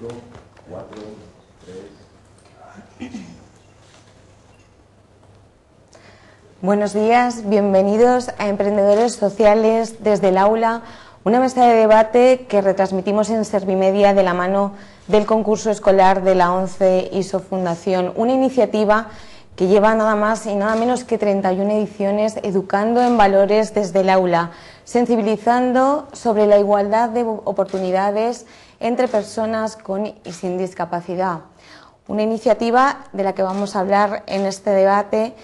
5, 4, 3. Buenos días, bienvenidos a Emprendedores Sociales desde el Aula, una mesa de debate que retransmitimos en Servimedia de la mano del concurso escolar de la ONCE ISO Fundación, una iniciativa que lleva nada más y nada menos que 31 ediciones educando en valores desde el aula, sensibilizando sobre la igualdad de oportunidades entre personas con y sin discapacidad. Una iniciativa de la que vamos a hablar en este debate,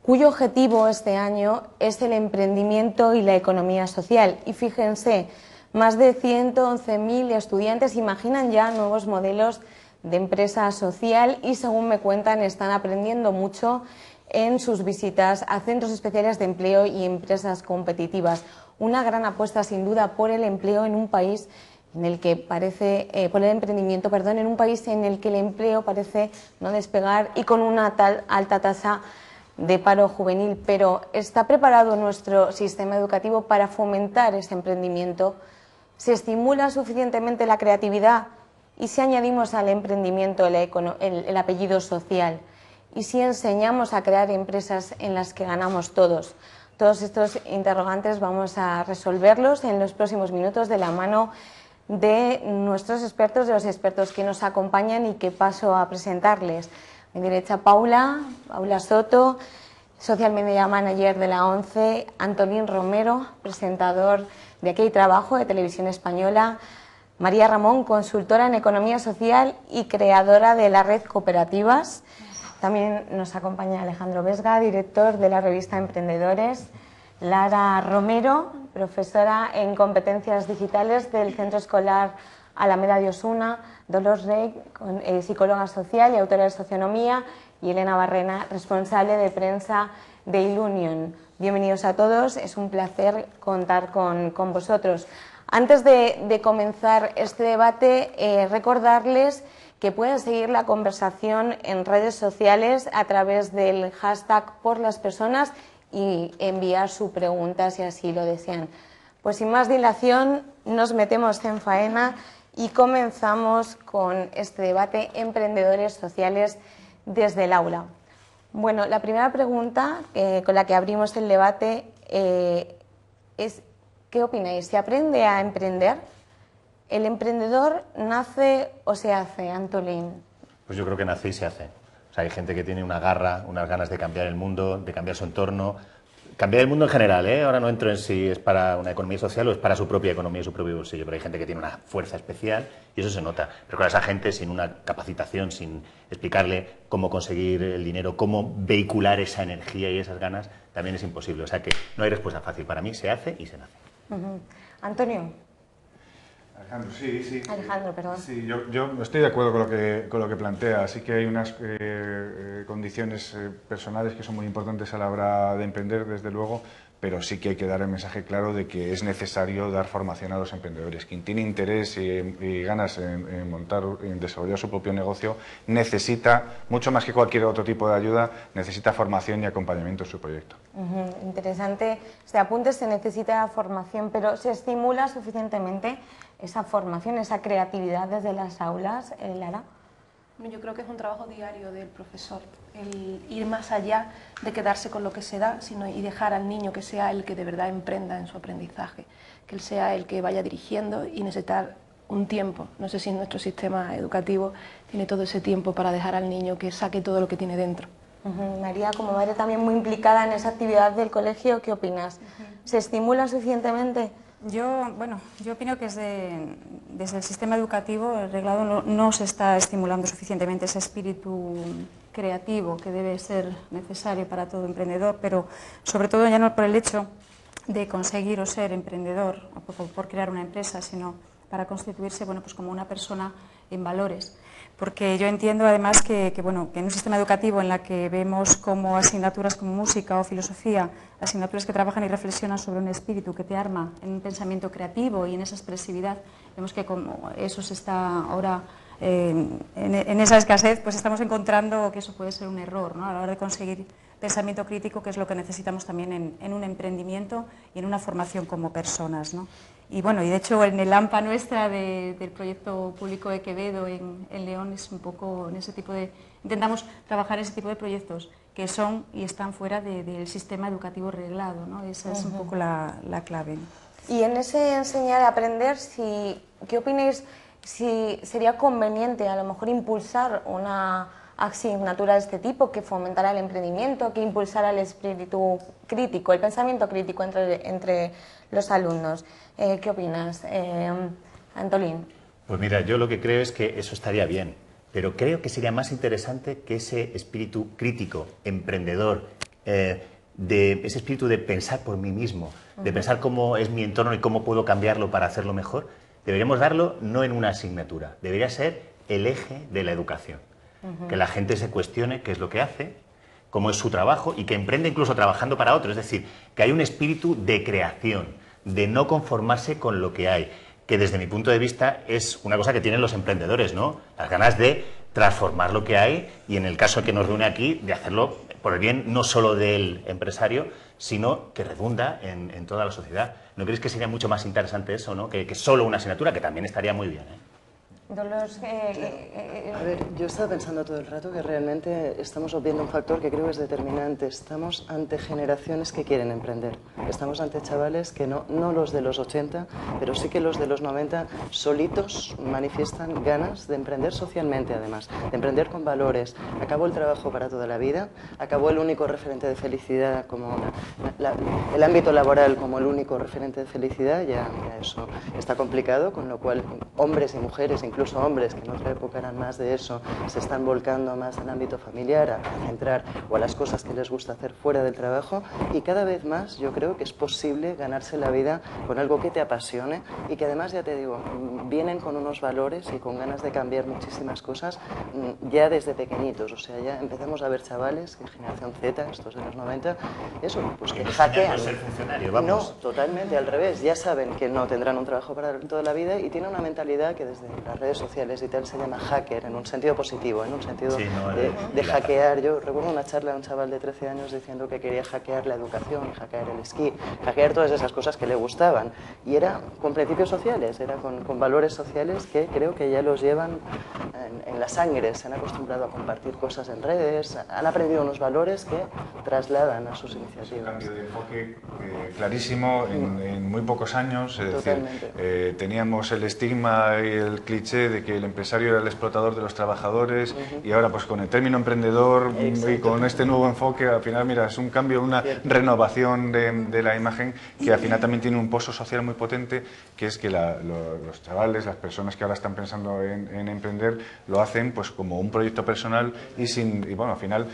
cuyo objetivo este año es el emprendimiento y la economía social. Y fíjense, más de 111.000 estudiantes imaginan ya nuevos modelos de empresa social y, según me cuentan, están aprendiendo mucho en sus visitas a centros especiales de empleo y empresas competitivas. Una gran apuesta, sin duda, por el empleo en un país en el que parece, por el emprendimiento, perdón, en un país en el que el empleo parece no despegar y con una tal alta tasa de paro juvenil. Pero ¿está preparado nuestro sistema educativo para fomentar ese emprendimiento? ¿Se estimula suficientemente la creatividad? ¿Y si añadimos al emprendimiento el apellido social? ¿Y si enseñamos a crear empresas en las que ganamos todos? Todos estos interrogantes vamos a resolverlos en los próximos minutos de la mano de nuestros expertos, de los expertos que nos acompañan y que paso a presentarles. A mi derecha, Paula Soto, Social Media Manager de la ONCE, Antolín Romero, presentador de Aquí hay Trabajo, de Televisión Española, María Ramón, consultora en Economía Social y creadora de la red Cooperativas. También nos acompaña Alejandro Vesga, director de la revista Emprendedores, Lara Romero, profesora en Competencias Digitales del Centro Escolar Alameda de Osuna, Dolors Rey, psicóloga social y autora de Socionomía, y Elena Barrena, responsable de prensa de Ilunion. Bienvenidos a todos, es un placer contar con vosotros. Antes de comenzar este debate, recordarles que pueden seguir la conversación en redes sociales a través del hashtag por las personas y enviar su pregunta si así lo desean. Pues sin más dilación, nos metemos en faena y comenzamos con este debate Emprendedores Sociales desde el aula. Bueno, la primera pregunta con la que abrimos el debate es: ¿qué opináis? ¿Se aprende a emprender? ¿El emprendedor nace o se hace, Antolín? Pues yo creo que nace y se hace. O sea, hay gente que tiene una garra, unas ganas de cambiar el mundo, de cambiar su entorno, cambiar el mundo en general, ¿eh? Ahora no entro en si es para una economía social o es para su propia economía y su propio bolsillo, pero hay gente que tiene una fuerza especial y eso se nota. Pero con esa gente, sin una capacitación, sin explicarle cómo conseguir el dinero, cómo vehicular esa energía y esas ganas, también es imposible. O sea que no hay respuesta fácil. Para mí se hace y se nace. Antonio. Alejandro, sí. Alejandro, perdón. Sí, yo estoy de acuerdo con lo que plantea. Sí que hay unas condiciones personales que son muy importantes a la hora de emprender, desde luego, pero sí que hay que dar el mensaje claro de que es necesario dar formación a los emprendedores. Quien tiene interés y ganas en montar, en desarrollar su propio negocio, necesita, mucho más que cualquier otro tipo de ayuda, necesita formación y acompañamiento en su proyecto. Interesante. Este apunte: se necesita formación, pero ¿se estimula suficientemente esa formación, esa creatividad desde las aulas, Lara? Yo creo que es un trabajo diario del profesor, el ir más allá de quedarse con lo que se da, sino y dejar al niño que sea el que de verdad emprenda en su aprendizaje, que él sea el que vaya dirigiendo y necesitar un tiempo. No sé si nuestro sistema educativo tiene todo ese tiempo para dejar al niño que saque todo lo que tiene dentro. María, como madre también muy implicada en esa actividad del colegio, ¿qué opinas? ¿Se estimula suficientemente? Yo opino que desde el sistema educativo el reglado no se está estimulando suficientemente ese espíritu creativo que debe ser necesario para todo emprendedor, pero sobre todo ya no por el hecho de conseguir o ser emprendedor o por crear una empresa, sino para constituirse, bueno, pues como una persona en valores. Porque yo entiendo además que en un sistema educativo en la que vemos como asignaturas como música o filosofía, asignaturas que trabajan y reflexionan sobre un espíritu que te arma en un pensamiento creativo y en esa expresividad, vemos que como eso se está ahora en esa escasez, pues estamos encontrando que eso puede ser un error, ¿no? A la hora de conseguir pensamiento crítico, que es lo que necesitamos también en un emprendimiento y en una formación como personas, ¿no? Y bueno, y de hecho en el AMPA nuestra del proyecto público de Quevedo en León es un poco en ese tipo de... Intentamos trabajar ese tipo de proyectos que son y están fuera del sistema educativo reglado, ¿no? Esa es un poco la clave, ¿no? Y en ese enseñar a aprender, ¿qué opináis si sería conveniente a lo mejor impulsar una asignatura de este tipo que fomentara el emprendimiento, que impulsara el espíritu crítico, el pensamiento crítico entre los alumnos? ¿Qué opinas, Antolín? Pues mira, yo lo que creo es que eso estaría bien, pero creo que sería más interesante que ese espíritu crítico, emprendedor, ese espíritu de pensar por mí mismo, de pensar cómo es mi entorno y cómo puedo cambiarlo para hacerlo mejor, deberíamos darlo no en una asignatura, debería ser el eje de la educación. Que la gente se cuestione qué es lo que hace, cómo es su trabajo y que emprenda incluso trabajando para otros. Es decir, que hay un espíritu de creación, de no conformarse con lo que hay, que desde mi punto de vista es una cosa que tienen los emprendedores, ¿no? Las ganas de transformar lo que hay y en el caso que nos reúne aquí, de hacerlo por el bien no solo del empresario, sino que redunda en toda la sociedad. ¿No creéis que sería mucho más interesante eso, ¿no? Que solo una asignatura, que también estaría muy bien, ¿eh? Dolores, A ver, yo estaba pensando todo el rato que realmente estamos obviando un factor que creo que es determinante. Estamos ante generaciones que quieren emprender. Estamos ante chavales que no los de los 80, pero sí que los de los 90 solitos manifiestan ganas de emprender socialmente, además, de emprender con valores. Acabó el trabajo para toda la vida, acabó el único referente de felicidad como el ámbito laboral como el único referente de felicidad, ya eso está complicado, con lo cual hombres y mujeres, incluso hombres que en otra época eran más de eso, se están volcando más al ámbito familiar, a centrar o a las cosas que les gusta hacer fuera del trabajo, y cada vez más yo creo que es posible ganarse la vida con algo que te apasione y que además, ya te digo, vienen con unos valores y con ganas de cambiar muchísimas cosas ya desde pequeñitos. O sea, ya empezamos a ver chavales, en generación Z, estos de los 90, eso, pues que hackean. No ser funcionario, vamos. No, totalmente al revés, ya saben que no tendrán un trabajo para toda la vida y tienen una mentalidad que desde las redes sociales y tal se llama hacker, en un sentido positivo, en un sentido sí, no, de hackear. Yo recuerdo una charla de un chaval de 13 años diciendo que quería hackear la educación, hackear el esquí, hackear todas esas cosas que le gustaban, y era con principios sociales, era con valores sociales que creo que ya los llevan en la sangre, se han acostumbrado a compartir cosas en redes, han aprendido unos valores que trasladan a sus iniciativas. Un cambio de enfoque clarísimo en muy pocos años, es decir, teníamos el estigma y el cliché de que el empresario era el explotador de los trabajadores, y ahora pues con el término emprendedor y con este nuevo enfoque, al final mira, es un cambio, una renovación de la imagen que al final también tiene un pozo social muy potente, que es que los chavales, las personas que ahora están pensando en emprender, lo hacen pues como un proyecto personal y bueno, al final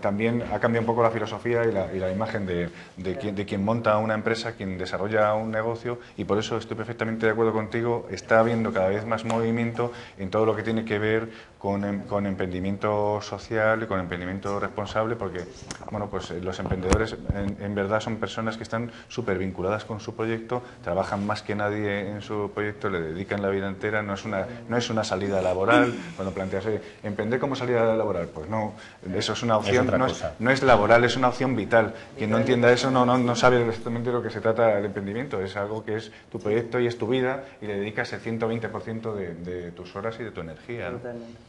también ha cambiado un poco la filosofía y la imagen de quien monta una empresa, quien desarrolla un negocio, y por eso estoy perfectamente de acuerdo contigo. Está habiendo cada vez más movimiento en todo lo que tiene que ver con emprendimiento social y con emprendimiento responsable, porque bueno, pues los emprendedores en verdad son personas que están súper vinculadas con su proyecto, trabajan más que nadie en su proyecto, le dedican la vida entera, no es una salida laboral. Cuando planteas, ¿emprender como salida laboral? Pues no, eso es una opción, no es laboral, es una opción vital. Quien no entienda eso no sabe exactamente de lo que se trata el emprendimiento. Es algo que es tu proyecto y es tu vida, y le dedicas el 120% de tus horas y de tu energía, ¿no? Totalmente.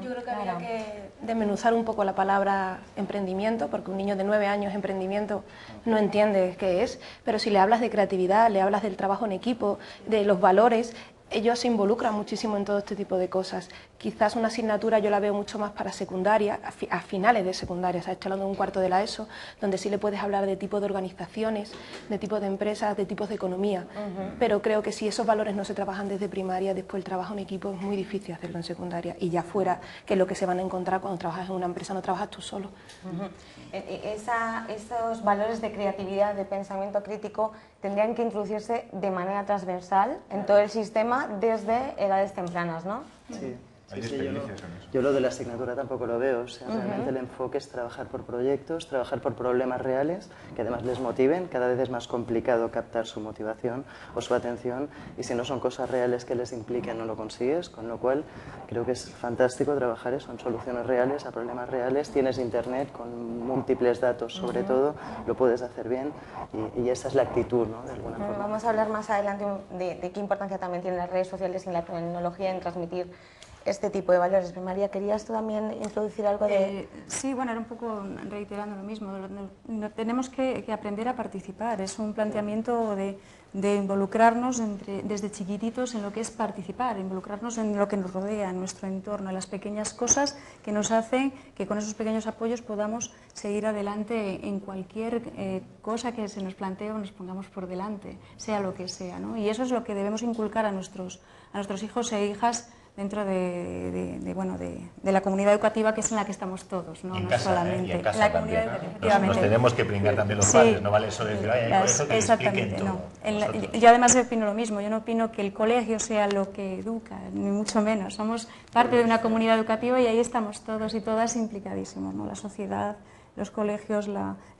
Yo creo que habría que desmenuzar un poco la palabra emprendimiento, porque un niño de 9 años emprendimiento no entiende qué es, pero si le hablas de creatividad, le hablas del trabajo en equipo, de los valores, ellos se involucran muchísimo en todo este tipo de cosas. Quizás una asignatura yo la veo mucho más para secundaria, a finales de secundaria, o sea, estoy hablando de un cuarto de la ESO, donde sí le puedes hablar de tipo de organizaciones, de tipos de empresas, de tipos de economía. Pero creo que si esos valores no se trabajan desde primaria, después el trabajo en equipo es muy difícil hacerlo en secundaria. Y ya fuera, que es lo que se van a encontrar cuando trabajas en una empresa, no trabajas tú solo. Esos valores de creatividad, de pensamiento crítico, tendrían que introducirse de manera transversal en todo el sistema desde edades tempranas, ¿no? Sí. Hay Sí, experiencias en eso. yo lo de la asignatura tampoco lo veo, o sea, realmente el enfoque es trabajar por proyectos, trabajar por problemas reales, que además les motiven, cada vez es más complicado captar su motivación o su atención, y si no son cosas reales que les impliquen no lo consigues, con lo cual creo que es fantástico trabajar eso, en soluciones reales, a problemas reales, tienes internet con múltiples datos sobre todo, lo puedes hacer bien, y esa es la actitud, ¿no?, de alguna forma. Vamos a hablar más adelante de qué importancia también tienen las redes sociales y la tecnología en transmitir este tipo de valores. María, ¿querías tú también introducir algo de...? Sí, bueno, era un poco reiterando lo mismo. Tenemos que aprender a participar. Es un planteamiento de involucrarnos desde chiquititos en lo que es participar, involucrarnos en lo que nos rodea, en nuestro entorno, en las pequeñas cosas que nos hacen que con esos pequeños apoyos podamos seguir adelante en cualquier cosa que se nos plantee o nos pongamos por delante, sea lo que sea, ¿no? Y eso es lo que debemos inculcar a nuestros hijos e hijas dentro de la comunidad educativa, que es en la que estamos todos, no, en no casa, solamente. y en casa la también. comunidad, Nos efectivamente. tenemos que pringar también los Sí. padres, no vale solo decir, ay, por eso que les expliquen todo. No. Yo además opino lo mismo, yo no opino que el colegio sea lo que educa, ni mucho menos. Somos parte de una comunidad educativa y ahí estamos todos y todas implicadísimos, ¿no? La sociedad, los colegios,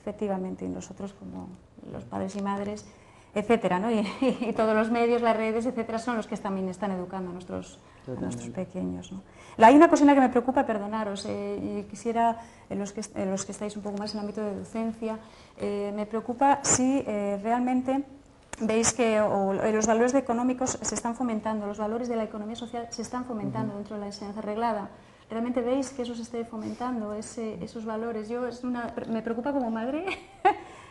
efectivamente, y nosotros como los padres y madres, etcétera, ¿no? Y todos los medios, las redes, etcétera, son los que también están educando a nuestros pequeños, ¿no? Hay una cosina que me preocupa, perdonaros, y quisiera, los que estáis un poco más en el ámbito de docencia, me preocupa si realmente veis que los valores económicos se están fomentando, los valores de la economía social se están fomentando dentro de la enseñanza reglada. ¿Realmente veis que eso se esté fomentando, esos valores? Me preocupa como madre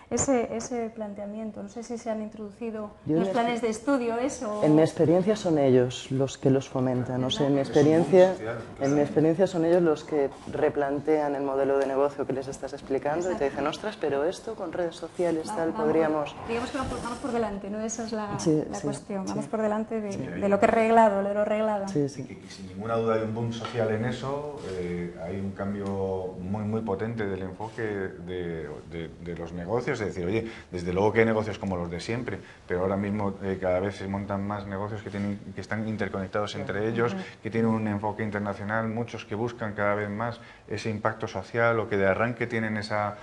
ese planteamiento. No sé si se han introducido los planes de estudio, eso. En mi experiencia son ellos los que los fomentan. O sea, en mi experiencia son ellos los que replantean el modelo de negocio que les estás explicando. Exacto. Y te dicen, ostras, pero esto con redes sociales, podríamos... Digamos que vamos por delante, ¿no? Esa es la cuestión. Vamos por delante de lo que es reglado, de lo reglado. Sí. Y sin ninguna duda hay un boom social en eso. Hay un cambio muy, muy potente del enfoque de los negocios. Es decir, oye, desde luego que hay negocios como los de siempre, pero ahora mismo cada vez se montan más negocios que están interconectados entre ellos, que tienen un enfoque internacional, muchos que buscan cada vez más ese impacto social o que de arranque tienen esa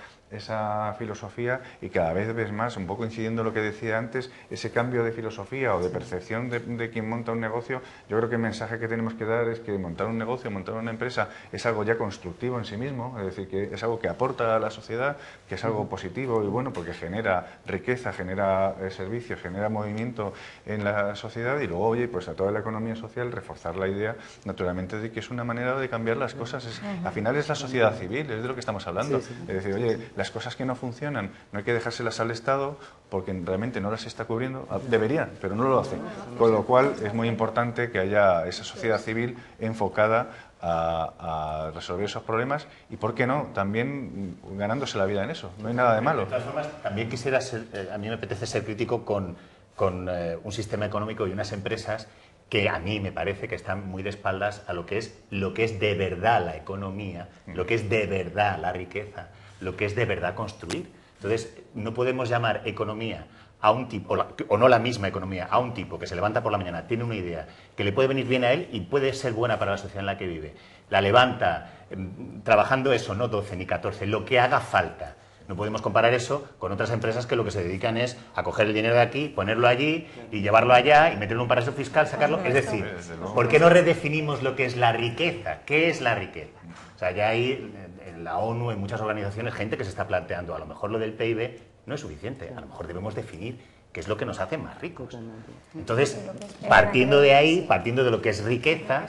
filosofía, y cada vez ves más, un poco incidiendo en lo que decía antes, ese cambio de filosofía o de percepción de quien monta un negocio. Yo creo que el mensaje que tenemos que dar es que montar un negocio, montar una empresa es algo ya constructivo en sí mismo, es decir, que es algo que aporta a la sociedad, que es algo positivo y bueno, porque genera riqueza, genera servicios, genera movimiento en la sociedad, y luego, oye, pues a toda la economía social reforzar la idea, naturalmente, de que es una manera de cambiar las cosas. Al final es la sociedad civil, es de lo que estamos hablando. Es decir, oye, las cosas que no funcionan no hay que dejárselas al Estado porque realmente no las está cubriendo. Deberían, pero no lo hacen. Con lo cual es muy importante que haya esa sociedad civil enfocada a resolver esos problemas y, ¿por qué no?, también ganándose la vida en eso. No hay nada de malo. De todas formas, también quisiera ser, a mí me apetece ser crítico con un sistema económico y unas empresas que a mí me parece que están muy de espaldas a lo que es de verdad la economía, lo que es de verdad la riqueza, lo que es de verdad construir. Entonces, no podemos llamar economía a un tipo, o no la misma economía, a un tipo que se levanta por la mañana, tiene una idea que le puede venir bien a él y puede ser buena para la sociedad en la que vive. La levanta trabajando eso, no 12 ni 14, lo que haga falta. No podemos comparar eso con otras empresas que lo que se dedican es a coger el dinero de aquí, ponerlo allí y llevarlo allá y meterlo en un paraíso fiscal, sacarlo. Es decir, ¿por qué no redefinimos lo que es la riqueza? ¿Qué es la riqueza? O sea, ya hay en la ONU, en muchas organizaciones, gente que se está planteando, a lo mejor lo del PIB no es suficiente, a lo mejor debemos definir qué es lo que nos hace más ricos. Entonces, partiendo de ahí, partiendo de lo que es riqueza,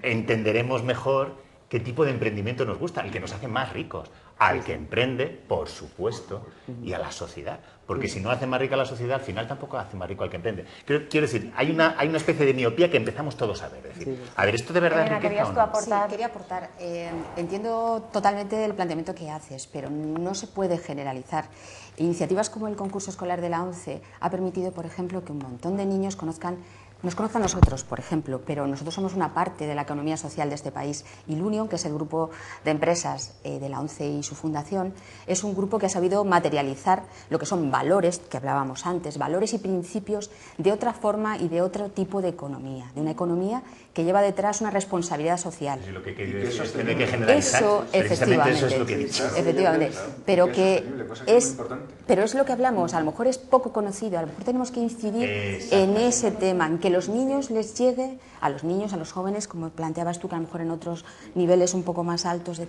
entenderemos mejor qué tipo de emprendimiento nos gusta, el que nos hace más ricos, al que emprende, por supuesto, y a la sociedad. Porque si no hace más rica a la sociedad, al final tampoco hace más rico al que emprende. Quiero decir, hay una especie de miopía que empezamos todos a ver. Decir, a ver, ¿esto de verdad es riqueza o no? Sí, quería aportar. Entiendo totalmente el planteamiento que haces, pero no se puede generalizar. Iniciativas como el concurso escolar de la ONCE ha permitido, por ejemplo, que un montón de niños conozcan nos conoce a nosotros, por ejemplo, pero nosotros somos una parte de la economía social de este país. Y Lunion, que es el grupo de empresas de la ONCE y su fundación, es un grupo que ha sabido materializar lo que son valores, que hablábamos antes, valores y principios de otra forma y de otro tipo de economía, de una economía que lleva detrás una responsabilidad social. Lo que eso es tener que generalizar. Eso, efectivamente, eso es lo que he dicho. efectivamente, pero es lo que hablamos, a lo mejor es poco conocido, a lo mejor tenemos que incidir en ese tema, en que los niños les llegue, a los niños, a los jóvenes, como planteabas tú, que a lo mejor en otros niveles un poco más altos de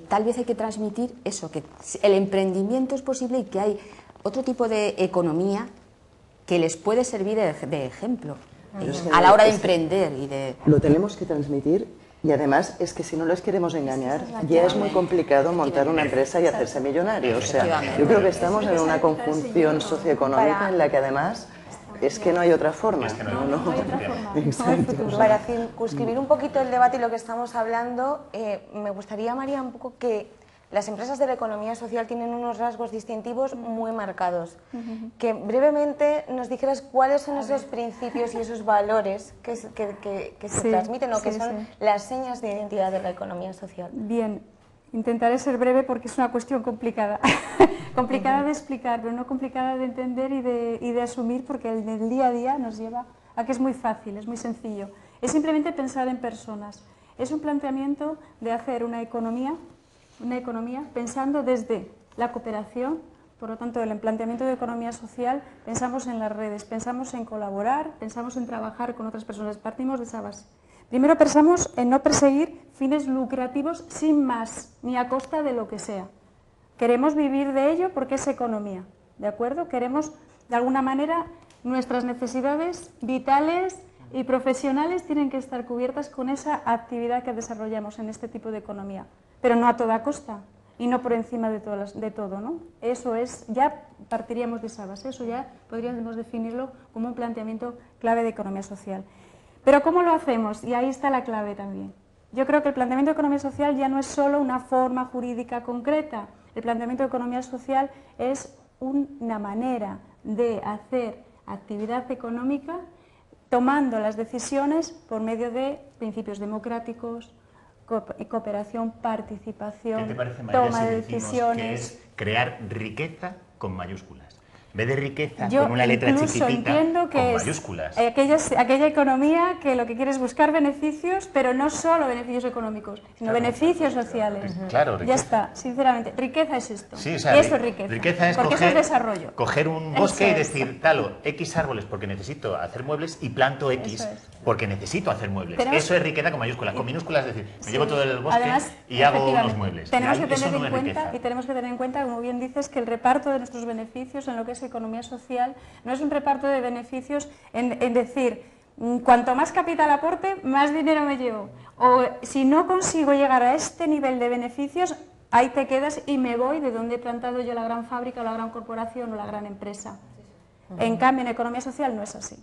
tal vez hay que transmitir eso, que el emprendimiento es posible y que hay otro tipo de economía que les puede servir de ejemplo a la hora de emprender y de... Lo tenemos que transmitir y además es que si no les queremos engañar ya es muy complicado montar una empresa y hacerse millonario. O sea, yo creo que estamos en una conjunción socioeconómica en la que además es que no hay otra forma. No hay otra forma. Para circunscribir un poquito el debate y lo que estamos hablando, me gustaría, María, un poco que las empresas de la economía social tienen unos rasgos distintivos muy marcados. Que brevemente nos dijeras cuáles son esos principios y esos valores que se transmiten o que son las señas de identidad de la economía social. Bien, intentaré ser breve porque es una cuestión complicada. Complicada de explicar, pero no complicada de entender y de asumir, porque el día a día nos lleva a que es muy fácil, es muy sencillo. Es simplemente pensar en personas. Es un planteamiento de hacer una economía pensando desde la cooperación. Por lo tanto, el planteamiento de economía social, pensamos en las redes, pensamos en colaborar, pensamos en trabajar con otras personas, partimos de esa base. Primero pensamos en no perseguir fines lucrativos sin más, ni a costa de lo que sea. Queremos vivir de ello porque es economía, ¿de acuerdo? Queremos, de alguna manera, nuestras necesidades vitales y profesionales tienen que estar cubiertas con esa actividad que desarrollamos en este tipo de economía, pero no a toda costa y no por encima de todo, ¿no? Eso es, ya partiríamos de esa base, eso ya podríamos definirlo como un planteamiento clave de economía social. Pero ¿cómo lo hacemos? Y ahí está la clave también. Yo creo que el planteamiento de economía social ya no es solo una forma jurídica concreta. El planteamiento de economía social es una manera de hacer actividad económica tomando las decisiones por medio de principios democráticos, cooperación, participación, ¿Qué te parece, María, toma si de decimos decisiones? que es crear riqueza con mayúsculas? En vez de riqueza con una letra chiquitita, entiendo que con es mayúsculas. Aquella economía que lo que quiere es buscar beneficios, pero no solo beneficios económicos, sino beneficios sociales. Claro, ya está, sinceramente. Riqueza es esto. Sí, o sea, eso es riqueza. Riqueza es porque eso es desarrollo. coger un bosque y decir, talo, X árboles porque necesito hacer muebles y planto X porque necesito hacer muebles. Eso es riqueza con mayúsculas. Con minúsculas es decir, me llevo todo el bosque y hago unos muebles. Tenemos que tener en cuenta, como bien dices, que el reparto de nuestros beneficios en lo que es economía social no es un reparto de beneficios en decir, cuanto más capital aporte, más dinero me llevo. O si no consigo llegar a este nivel de beneficios, ahí te quedas y me voy de donde he plantado yo la gran fábrica o la gran corporación o la gran empresa. En cambio, en economía social no es así.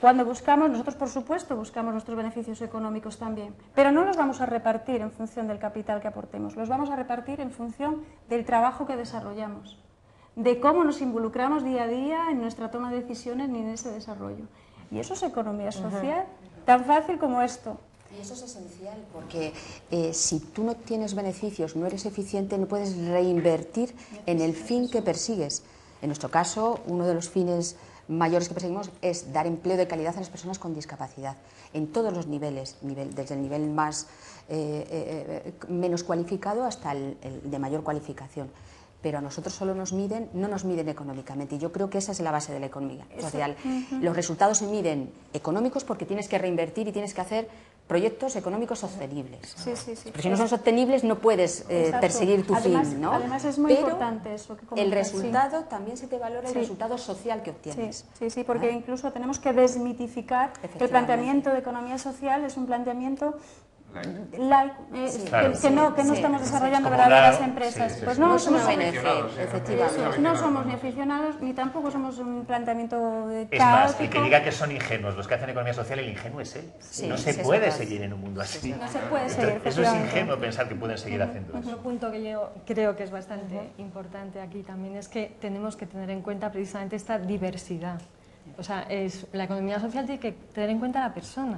Cuando buscamos, nosotros por supuesto buscamos nuestros beneficios económicos también, pero no los vamos a repartir en función del capital que aportemos, los vamos a repartir en función del trabajo que desarrollamos, de cómo nos involucramos día a día en nuestra toma de decisiones ni en ese desarrollo. Y eso es economía social, tan fácil como esto. Y eso es esencial porque si tú no tienes beneficios, no eres eficiente, no puedes reinvertir en el fin que persigues. En nuestro caso, uno de los fines mayores que perseguimos es dar empleo de calidad a las personas con discapacidad, en todos los niveles, desde el nivel más menos cualificado hasta el de mayor cualificación. Pero a nosotros solo no nos miden económicamente, y yo creo que esa es la base de la economía social. Los resultados se miden económicos porque tienes que reinvertir y tienes que hacer proyectos económicos sostenibles. Pero si no son sostenibles no puedes perseguir tu fin, ¿no? Además es muy importante eso. Que el resultado también se te valora, el resultado social que obtienes. Sí, porque incluso tenemos que desmitificar que el planteamiento de economía social es un planteamiento que no estamos desarrollando verdaderas empresas. Pues no somos efectivamente. No somos ni aficionados ni tampoco somos un planteamiento caótico. Es más, y que diga que son ingenuos los que hacen economía social, el ingenuo es él. No se puede seguir en un mundo así. No se puede seguir. Eso es ingenuo pensar que pueden seguir haciendo eso. Otro punto que yo creo que es bastante importante aquí también es que tenemos que tener en cuenta precisamente esta diversidad. O sea, la economía social tiene que tener en cuenta a la persona.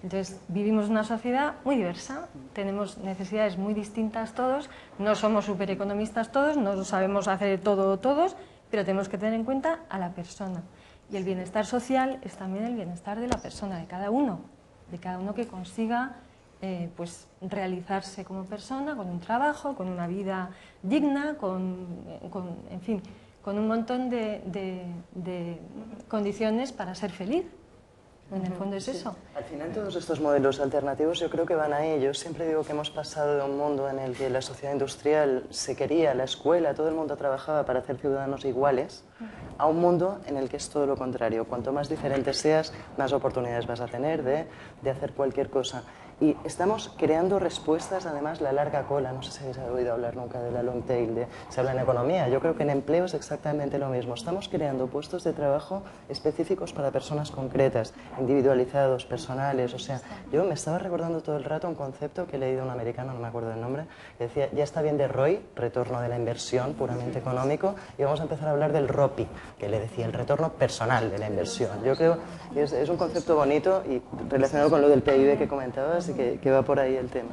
Entonces, vivimos en una sociedad muy diversa, tenemos necesidades muy distintas todos, no somos supereconomistas todos, no sabemos hacer todo todos, pero tenemos que tener en cuenta a la persona. Y el bienestar social es también el bienestar de la persona, de cada uno que consiga pues realizarse como persona, con un trabajo, con una vida digna, en fin, con un montón de condiciones para ser feliz. En el fondo es eso. Al final todos estos modelos alternativos yo creo que van a ello. Siempre digo que hemos pasado de un mundo en el que la sociedad industrial se quería, la escuela, todo el mundo trabajaba para hacer ciudadanos iguales, a un mundo en el que es todo lo contrario. Cuanto más diferente seas, más oportunidades vas a tener de hacer cualquier cosa. Y estamos creando respuestas, además, la larga cola. No sé si habéis oído hablar nunca de la long tail. Se habla en economía. Yo creo que en empleo es exactamente lo mismo. Estamos creando puestos de trabajo específicos para personas concretas, individualizados, personales. O sea, yo me estaba recordando todo el rato un concepto que he leído un americano, no me acuerdo del nombre, que decía, ya está bien de ROI, retorno de la inversión puramente económico, y vamos a empezar a hablar del ROPI, que le decía el retorno personal de la inversión. Yo creo que es un concepto bonito y relacionado con lo del PIB que comentabas, que va por ahí el tema.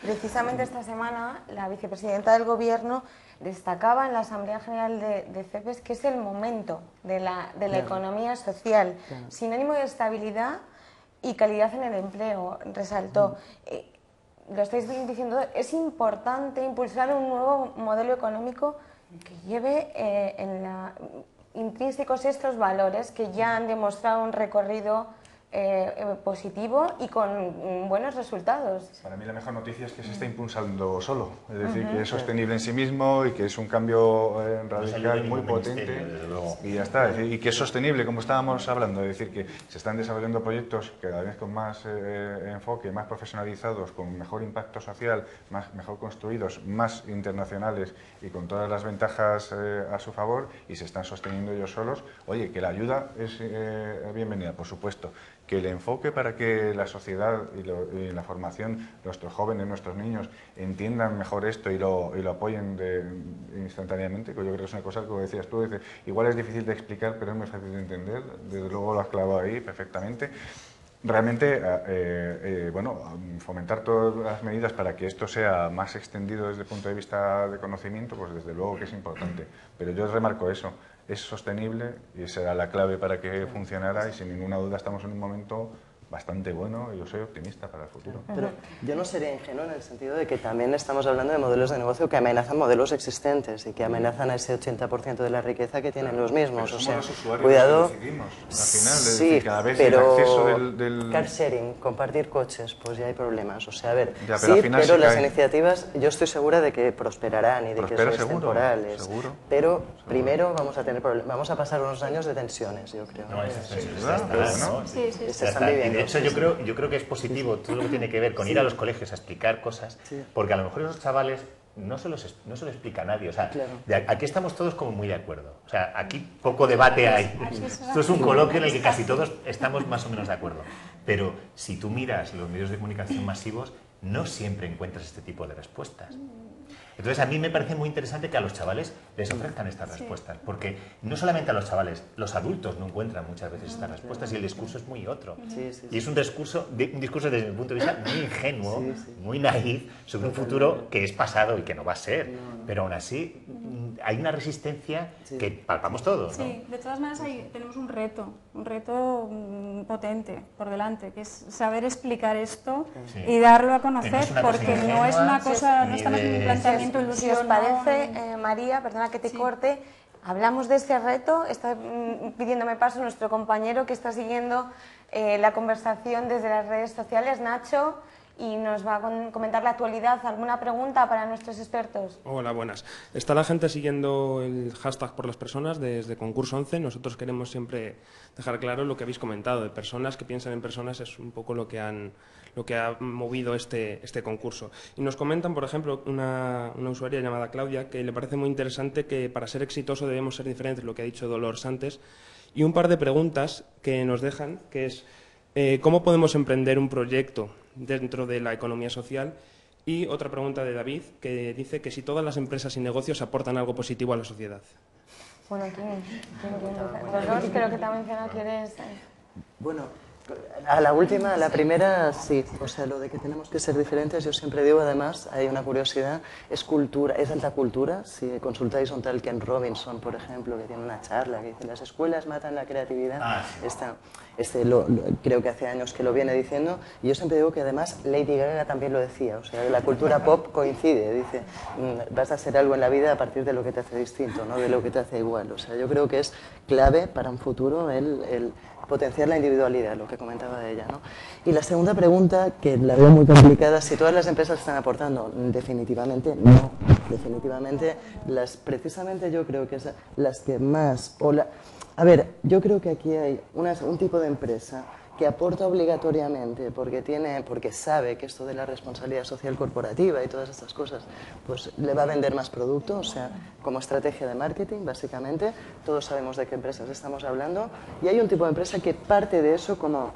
Precisamente esta semana la vicepresidenta del Gobierno destacaba en la Asamblea General de CEPES que es el momento de la economía social, sinónimo de estabilidad y calidad en el empleo, resaltó. Lo estáis diciendo, es importante impulsar un nuevo modelo económico que lleve intrínsecos estos valores que ya han demostrado un recorrido positivo y con buenos resultados. Para mí la mejor noticia es que se está impulsando solo, es decir, que es sostenible en sí mismo y que es un cambio radical muy potente y ya está, y que es sostenible, como estábamos hablando, es decir, que se están desarrollando proyectos cada vez con más enfoque, más profesionalizados, con mejor impacto social, mejor construidos, más internacionales y con todas las ventajas a su favor, y se están sosteniendo ellos solos. Oye, que la ayuda es bienvenida, por supuesto, que el enfoque para que la sociedad y la formación, nuestros jóvenes, nuestros niños, entiendan mejor esto y lo apoyen instantáneamente, que yo creo que es una cosa que decías tú, igual es difícil de explicar, pero es muy fácil de entender, desde luego lo has clavado ahí perfectamente. Realmente, bueno, fomentar todas las medidas para que esto sea más extendido desde el punto de vista de conocimiento, pues desde luego que es importante, pero yo remarco eso. Es sostenible y esa era la clave para que funcionara y sin ninguna duda estamos en un momento bastante bueno y yo soy optimista para el futuro. Pero yo no sería ingenuo en el sentido de que también estamos hablando de modelos de negocio que amenazan modelos existentes y que amenazan a ese 80% de la riqueza que tienen los mismos. Pero o sea, los usuarios cuidado. los que decidimos, al final, es Sí, decir, cada vez pero el acceso del... car sharing, compartir coches, pues ya hay problemas. O sea, a ver, Ya, pero sí, al final pero sí las que hay. iniciativas yo estoy segura de que prosperarán y de que Prospera eso es seguro, temporales. seguro. Pero primero vamos a tener vamos a pasar unos años de tensiones, yo creo. No, es ¿no? Sí, sí, Se sí. están viviendo. De hecho, yo creo que es positivo todo lo que tiene que ver con ir a los colegios a explicar cosas, porque a lo mejor esos chavales no se lo explica a nadie. O sea, aquí estamos todos como muy de acuerdo. O sea, aquí poco debate hay. Esto es un coloquio en el que casi todos estamos más o menos de acuerdo. Pero si tú miras los medios de comunicación masivos, no siempre encuentras este tipo de respuestas. Entonces, a mí me parece muy interesante que a los chavales les ofrezcan estas respuestas, porque no solamente a los chavales, los adultos no encuentran muchas veces estas respuestas y el discurso es muy otro. Y es un discurso desde mi punto de vista muy ingenuo, muy naif, sobre un futuro que es pasado y que no va a ser. Pero aún así, hay una resistencia que palpamos todos, ¿no? Sí, de todas maneras tenemos un reto potente por delante, que es saber explicar esto y darlo a conocer, porque no es una cosa, no estamos en un planteamiento ilusionado. Si os parece, María, perdona que te corte, hablamos de este reto, está pidiéndome paso nuestro compañero que está siguiendo la conversación desde las redes sociales, Nacho, y nos va a comentar la actualidad. ¿Alguna pregunta para nuestros expertos? Hola, buenas. Está la gente siguiendo el hashtag por las personas desde Concurso 11. Nosotros queremos siempre dejar claro lo que habéis comentado, de personas que piensan en personas, es un poco lo que ha movido este concurso. Y nos comentan, por ejemplo, una usuaria llamada Claudia, que le parece muy interesante que para ser exitoso debemos ser diferentes, lo que ha dicho Dolores antes, y un par de preguntas que nos dejan, que es ¿cómo podemos emprender un proyecto dentro de la economía social? Y otra pregunta de David, que dice que si todas las empresas y negocios aportan algo positivo a la sociedad. Bueno, ¿quién quiere empezar? Dolor, creo que te ha mencionado, ¿quieres...? Bueno, a la última, a la primera, sí. O sea, lo de que tenemos que ser diferentes, yo siempre digo, además, hay una curiosidad, es cultura, es alta cultura. Si consultáis a un tal Ken Robinson, por ejemplo, que tiene una charla que dice las escuelas matan la creatividad, creo que hace años que lo viene diciendo, y yo siempre digo que además Lady Gaga también lo decía, o sea, la cultura pop coincide, dice, vas a hacer algo en la vida a partir de lo que te hace distinto, no de lo que te hace igual. O sea, yo creo que es clave para un futuro el potenciar la individualidad, lo que comentaba de ella, ¿no? Y la segunda pregunta, que la veo muy complicada, si todas las empresas están aportando, definitivamente no. Definitivamente, precisamente yo creo que las que más... A ver, yo creo que aquí hay un tipo de empresa que aporta obligatoriamente porque sabe que esto de la responsabilidad social corporativa y todas estas cosas, pues le va a vender más producto, o sea, como estrategia de marketing, básicamente. Todos sabemos de qué empresas estamos hablando, y hay un tipo de empresa que parte de eso como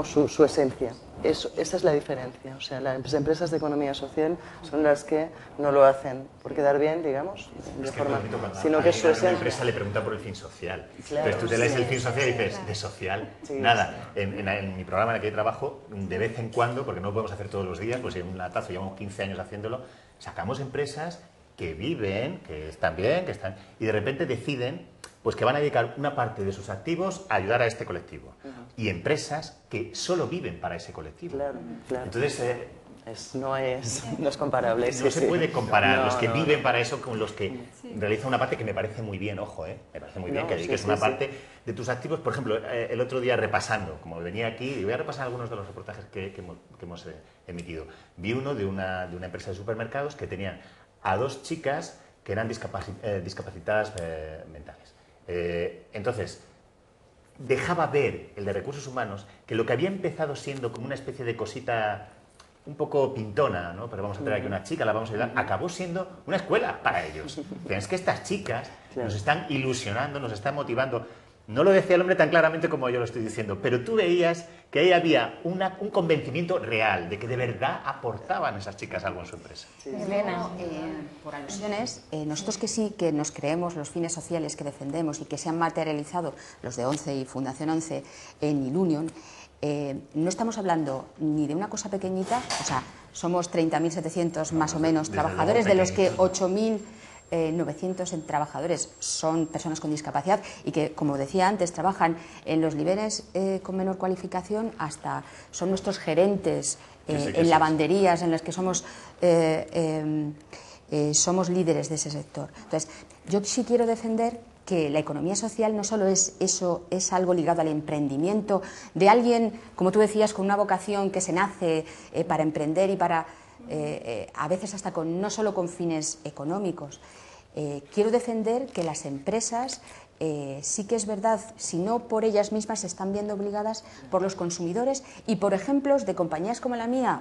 su esencia. Esa es la diferencia. O sea, las empresas de economía social son las que no lo hacen por quedar bien, digamos, de forma, sino que su esencia... Una empresa le pregunta por el fin social. Claro, entonces tú te lees sí, el fin social y dices, claro. ¿de social? Sí, Nada. En mi programa en el que yo trabajo, de vez en cuando, porque no lo podemos hacer todos los días, pues en un latazo llevamos 15 años haciéndolo, sacamos empresas que viven, que están bien, y de repente deciden pues que van a dedicar una parte de sus activos a ayudar a este colectivo. Y empresas que solo viven para ese colectivo. Claro, claro. Entonces... no es comparable. No se puede comparar los que viven no. para eso con los que realizan una parte que me parece muy bien, ojo, me parece muy bien que dediques una parte de tus activos. Por ejemplo, el otro día repasando, como venía aquí, y voy a repasar algunos de los reportajes que hemos emitido. Vi uno de una empresa de supermercados que tenían a 2 chicas que eran discapacitadas mentales. Entonces, dejaba ver el de recursos humanos que lo que había empezado siendo como una especie de cosita un poco pintona, ¿no? Pero vamos a traer aquí una chica, la vamos a ayudar, acabó siendo una escuela para ellos. Pero es que estas chicas nos están ilusionando, nos están motivando. No lo decía el hombre tan claramente como yo lo estoy diciendo, pero tú veías que ahí había un convencimiento real de que de verdad aportaban esas chicas algo en su empresa. Elena, por alusiones, nosotros que sí que nos creemos los fines sociales que defendemos y que se han materializado, los de ONCE y Fundación ONCE en Ilunion, no estamos hablando ni de una cosa pequeñita, o sea, somos 30.700 más o menos trabajadores, de los que 8.900 trabajadores son personas con discapacidad y que, como decía antes, trabajan en los niveles con menor cualificación, hasta son nuestros gerentes en lavanderías en las que somos líderes de ese sector. Entonces, yo sí quiero defender que la economía social no solo es eso, es algo ligado al emprendimiento de alguien, como tú decías, con una vocación que se nace para emprender y para, a veces hasta no solo con fines económicos. Quiero defender que las empresas, sí que es verdad, si no por ellas mismas, se están viendo obligadas por los consumidores y por ejemplos de compañías como la mía.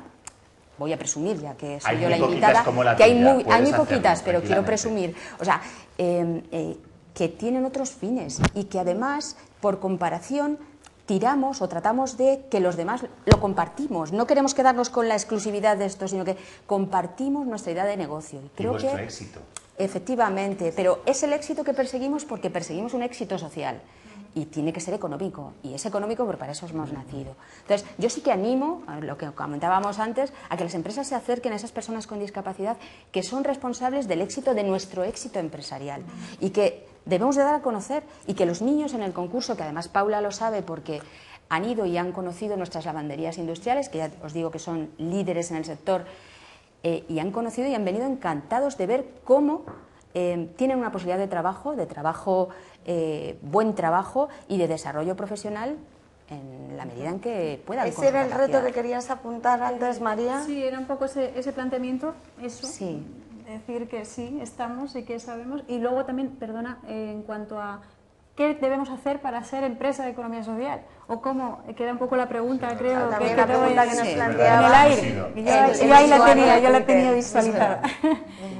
Voy a presumir, ya que soy yo la invitada, que hay muy poquitas, pero quiero presumir. O sea, que tienen otros fines y que además, por comparación, tiramos o tratamos de que los demás lo compartimos. No queremos quedarnos con la exclusividad de esto, sino que compartimos nuestra idea de negocio. Y vuestro éxito. Efectivamente, pero es el éxito que perseguimos porque perseguimos un éxito social. Y tiene que ser económico, y es económico porque para eso hemos nacido. Entonces, yo sí que animo, a lo que comentábamos antes, a que las empresas se acerquen a esas personas con discapacidad que son responsables del éxito de nuestro éxito empresarial y que debemos de dar a conocer, y que los niños en el concurso, que además Paula lo sabe porque han ido y han conocido nuestras lavanderías industriales, que ya os digo que son líderes en el sector, y han conocido y han venido encantados de ver cómo tienen una posibilidad de trabajo, buen trabajo y de desarrollo profesional en la medida en que puedan. ¿Ese era el reto que querías apuntar antes, María? Sí, era un poco ese planteamiento, eso. Sí. Decir que sí, estamos y que sabemos. Y luego también, perdona, en cuanto a qué debemos hacer para ser empresa de economía social. O cómo, que era un poco la pregunta, creo. También la pregunta que nos planteaba. En el aire. Yo ahí la tenía visualizada.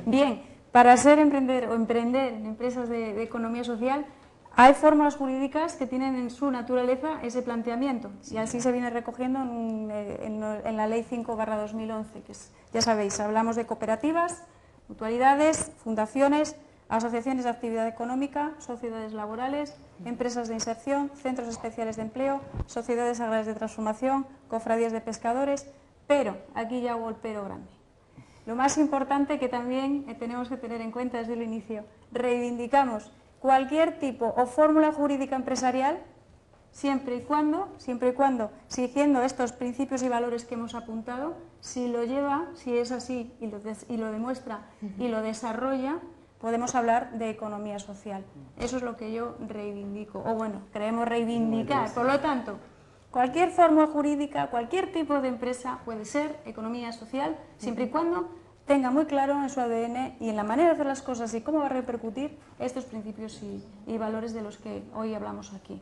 Bien. Para ser emprender en empresas de economía social, hay fórmulas jurídicas que tienen en su naturaleza ese planteamiento. Y así se viene recogiendo en la Ley 5/2011, que es, ya sabéis, hablamos de cooperativas, mutualidades, fundaciones, asociaciones de actividad económica, sociedades laborales, empresas de inserción, centros especiales de empleo, sociedades agrarias de transformación, cofradías de pescadores, pero, aquí ya hago el pero grande. Lo más importante que también tenemos que tener en cuenta desde el inicio, reivindicamos cualquier tipo o fórmula jurídica empresarial siempre y cuando, siguiendo estos principios y valores que hemos apuntado, si lo lleva, si es así y lo demuestra y lo desarrolla, podemos hablar de economía social. Eso es lo que yo reivindico, o bueno, creemos reivindicar. Por lo tanto, cualquier forma jurídica, cualquier tipo de empresa puede ser economía social, siempre y cuando tenga muy claro en su ADN y en la manera de hacer las cosas y cómo va a repercutir estos principios y valores de los que hoy hablamos aquí.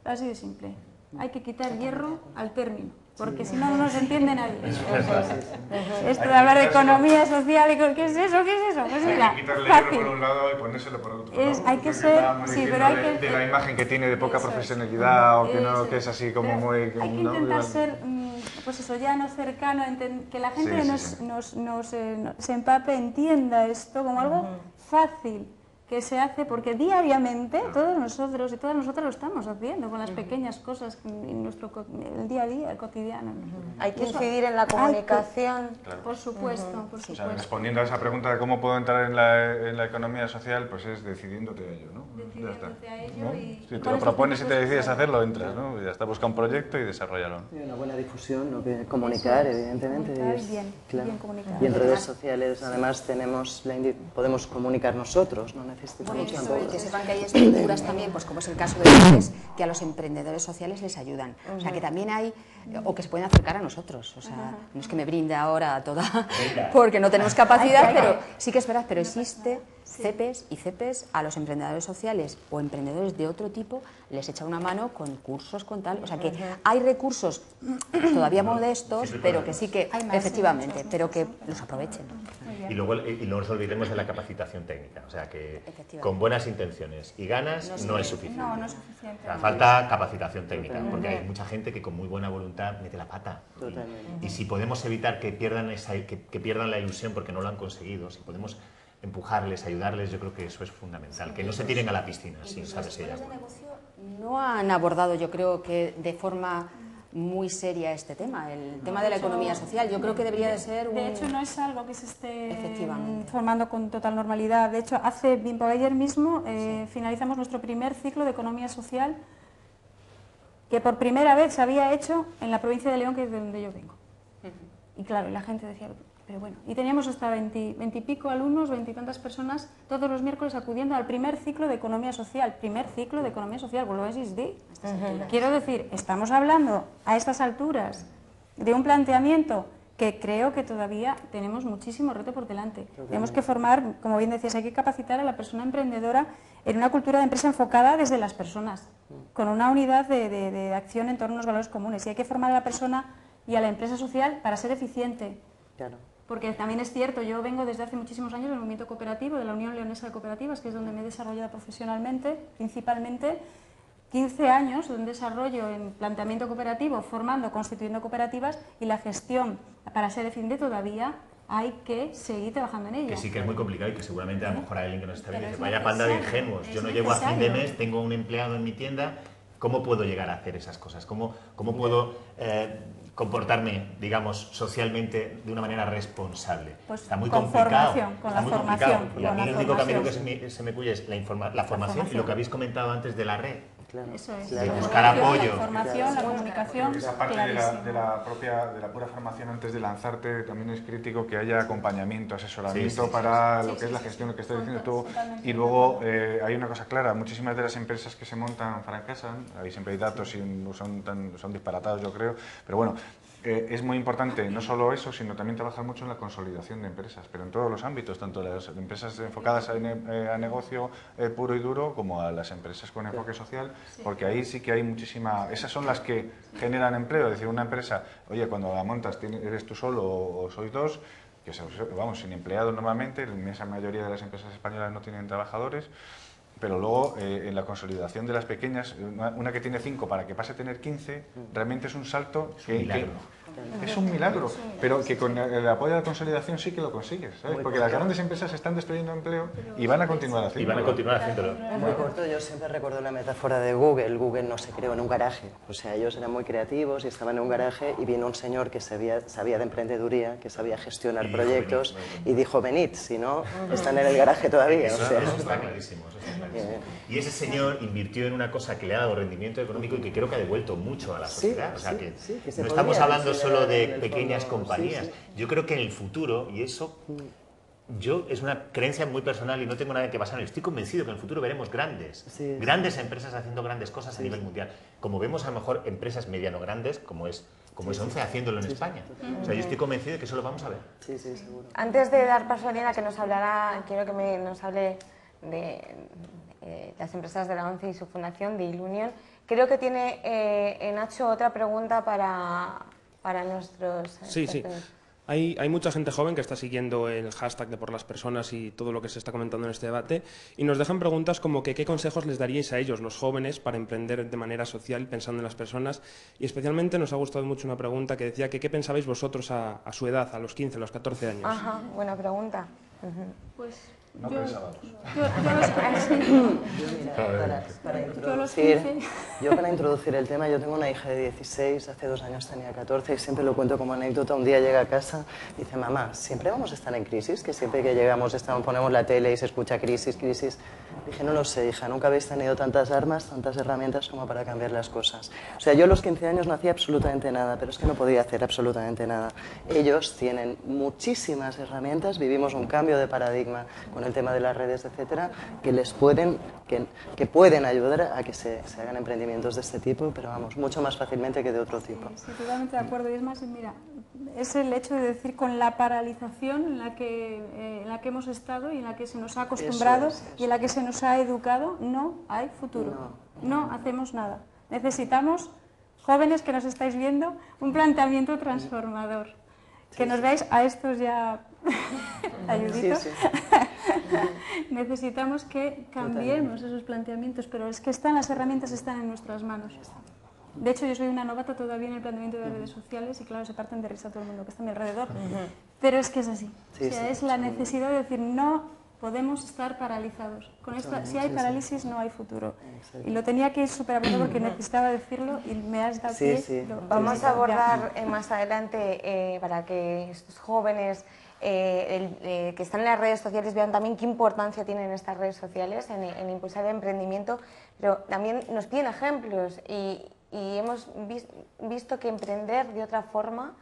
Así de simple. Hay que quitar hierro al término, porque si no, no se entiende nadie. Esto de hablar de economía social, ¿qué es eso? ¿Qué es eso? Pues mira, hay que quitarle hierro por un lado y ponérselo por otro. Hay que ser, sí, pero hay que... De la imagen que tiene de poca profesionalidad o que no, que es así como muy... Hay que intentar ser, pues eso, llano, cercano, que la gente se empape, entienda esto como algo fácil que se hace, porque diariamente todos nosotros y todas nosotras lo estamos haciendo con las pequeñas cosas en el día a día, el cotidiano. Hay que incidir en la comunicación. Claro. Por supuesto, por supuesto. O sea, respondiendo a esa pregunta de cómo puedo entrar en la economía social, pues es decidiéndote a ello, ¿no? Decidiéndote a ello, ¿no? y Si te lo propones y te decides hacerlo, entras, ¿no? Y ya está, busca un proyecto y desarrollalo. Y una buena difusión, ¿no? Que comunicar, evidentemente. Bien, claro. bien comunicar. Y en redes sociales, además, podemos comunicar nosotros, ¿no? Bueno, que sepan que hay estructuras también, pues como es el caso de ustedes, que a los emprendedores sociales les ayudan. O sea, que también hay, o que se pueden acercar a nosotros. O sea, no es que me brinde ahora toda, porque no tenemos capacidad, pero sí que es verdad, pero existe CEPES y CEPES a los emprendedores sociales o emprendedores de otro tipo, les echa una mano con cursos, con tal. O sea, que hay recursos todavía modestos, pero que sí que, efectivamente, pero que los aprovechen. Y luego no nos olvidemos de la capacitación técnica, o sea que con buenas intenciones y ganas no es suficiente. No, no es suficiente. O sea, falta capacitación técnica, porque hay mucha gente que con muy buena voluntad mete la pata. Y si podemos evitar que pierdan la ilusión porque no lo han conseguido, si podemos empujarles, ayudarles, yo creo que eso es fundamental, que no se tiren a la piscina sin saber si hay agua. No han abordado, yo creo que de forma muy seria este tema, el tema de la economía social. Yo creo que debería de ser un... De hecho, no es algo que se esté formando con total normalidad. De hecho, ayer mismo finalizamos nuestro primer ciclo de economía social, que por primera vez se había hecho en la provincia de León, que es de donde yo vengo. Y claro, la gente decía, pero bueno, y teníamos hasta 20 y pico alumnos, 20 y tantas personas, todos los miércoles acudiendo al primer ciclo de economía social. Vuelvo a insistir. Quiero decir, estamos hablando a estas alturas de un planteamiento que creo que todavía tenemos muchísimo reto por delante. Tenemos que formar, como bien decías, hay que capacitar a la persona emprendedora en una cultura de empresa enfocada desde las personas, con una unidad de acción en torno a unos valores comunes. Y hay que formar a la persona y a la empresa social para ser eficiente. Claro. Porque también es cierto, yo vengo desde hace muchísimos años del movimiento cooperativo, de la Unión Leonesa de Cooperativas, que es donde me he desarrollado profesionalmente, principalmente 15 años de un desarrollo en planteamiento cooperativo, formando, constituyendo cooperativas, y la gestión para ser eficiente todavía hay que seguir trabajando en ella. Que sí que es muy complicado y que seguramente a lo mejor hay alguien que nos está viendo dice, vaya panda de ingenuos, yo no llego a fin de mes, tengo un empleado en mi tienda, ¿cómo puedo llegar a hacer esas cosas? ¿Cómo puedo comportarme, digamos, socialmente de una manera responsable? Pues está muy con complicado. Con la formación. Y a mí el único camino que se me cuya es la formación y lo que habéis comentado antes de la red. Claro. Eso es. De buscar apoyo. La formación, la comunicación. Esa parte de la pura formación antes de lanzarte también es crítico que haya acompañamiento, asesoramiento para lo que es la gestión, lo que estás diciendo tú. Y luego hay una cosa clara, muchísimas de las empresas que se montan fracasan, ahí siempre hay datos y son disparatados yo creo, pero bueno, es muy importante no solo eso, sino también trabajar mucho en la consolidación de empresas, pero en todos los ámbitos, tanto las empresas enfocadas a negocio puro y duro como a las empresas con enfoque social, porque ahí sí que hay muchísima... Esas son las que generan empleo, es decir, una empresa, oye, cuando la montas eres tú solo o sois dos, que vamos, sin empleados normalmente, la inmensa mayoría de las empresas españolas no tienen trabajadores, pero luego en la consolidación de las pequeñas, una que tiene 5 para que pase a tener 15, realmente es un salto Es un milagro, pero que con el apoyo de la consolidación sí que lo consigues, ¿sabes? Porque las grandes empresas están destruyendo empleo y van a continuar haciéndolo. Y van a continuar haciéndolo. Muy corto, yo siempre recuerdo la metáfora de Google. Google no se creó en un garaje. O sea, ellos eran muy creativos y estaban en un garaje y vino un señor que sabía de emprendeduría, que sabía gestionar proyectos y dijo, venid, si no, están en el garaje todavía. Eso, o sea. eso está clarísimo, eso está clarísimo. Y ese señor invirtió en una cosa que le ha dado rendimiento económico y que creo que ha devuelto mucho a la sociedad. O sea, que no estamos hablando solo de pequeñas compañías. Yo creo que en el futuro, y eso es una creencia muy personal y no tengo nada que basar en ello, estoy convencido que en el futuro veremos grandes empresas haciendo grandes cosas a nivel mundial. Como vemos a lo mejor empresas mediano grandes, como es ONCE haciéndolo en España. O sea, yo estoy convencido de que eso lo vamos a ver. Sí, seguro. Antes de dar paso a Elena, que nos hablará, quiero que nos hable de las empresas de la ONCE y su fundación, de Ilunion. Creo que tiene Nacho otra pregunta para nuestros... Sí. Hay mucha gente joven que está siguiendo el hashtag de Por las Personas y todo lo que se está comentando en este debate y nos dejan preguntas como que qué consejos les daríais a ellos, los jóvenes, para emprender de manera social pensando en las personas, y especialmente nos ha gustado mucho una pregunta que decía que qué pensabais vosotros a su edad, a los 15, a los 14 años. Ajá, buena pregunta. Pues no pensábamos. Para introducir el tema, yo tengo una hija de 16, hace 2 años tenía 14 y siempre lo cuento como anécdota. Un día llega a casa y dice, mamá, ¿siempre vamos a estar en crisis? Que siempre que llegamos ponemos la tele y se escucha crisis. Dije, no lo sé, hija, nunca habéis tenido tantas armas, tantas herramientas como para cambiar las cosas. O sea, yo a los 15 años no hacía absolutamente nada, pero es que no podía hacer absolutamente nada. Ellos tienen muchísimas herramientas, vivimos un cambio de paradigma con el tema de las redes, etcétera, que pueden ayudar a que se hagan emprendimientos de este tipo, pero vamos, mucho más fácilmente que de otro tipo. Sí, totalmente de acuerdo. Y es más, mira, es el hecho de decir con la paralización en la que hemos estado y en la que se nos ha acostumbrado y en la que se nos ha educado, no hay futuro. No hacemos nada. Necesitamos, jóvenes que nos estáis viendo, un planteamiento transformador. Que nos veáis a estos ya ayuditos. Necesitamos que cambiemos esos planteamientos, pero es que las herramientas están en nuestras manos. De hecho, yo soy una novata todavía en el planteamiento de redes sociales y claro, se parten de risa todo el mundo que está a mi alrededor. Pero es que es así. Es la necesidad de decir, no podemos estar paralizados. Si hay parálisis, no hay futuro. Y lo tenía que ir superapunto porque necesitaba decirlo y me has dado pie. Vamos a abordar más adelante para que estos jóvenes que están en las redes sociales vean también qué importancia tienen estas redes sociales en impulsar el emprendimiento, pero también nos piden ejemplos y hemos visto que emprender de otra forma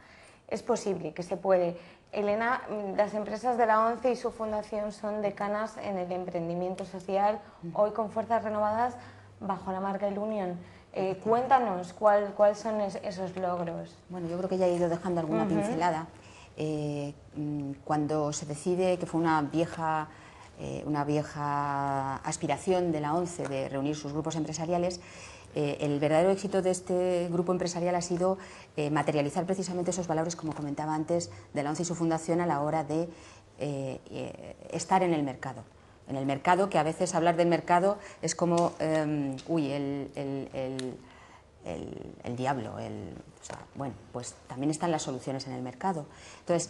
es posible, que se puede. Elena, las empresas de la ONCE y su fundación son decanas en el emprendimiento social, hoy con fuerzas renovadas bajo la marca Ilunion. Cuéntanos cuáles son esos logros. Bueno, yo creo que ya he ido dejando alguna pincelada. Cuando se decide, que fue una vieja aspiración de la ONCE de reunir sus grupos empresariales, el verdadero éxito de este grupo empresarial ha sido materializar precisamente esos valores, como comentaba antes, de la ONCE y su fundación a la hora de estar en el mercado. En el mercado, que a veces hablar del mercado es como, el diablo. Bueno, pues también están las soluciones en el mercado. Entonces,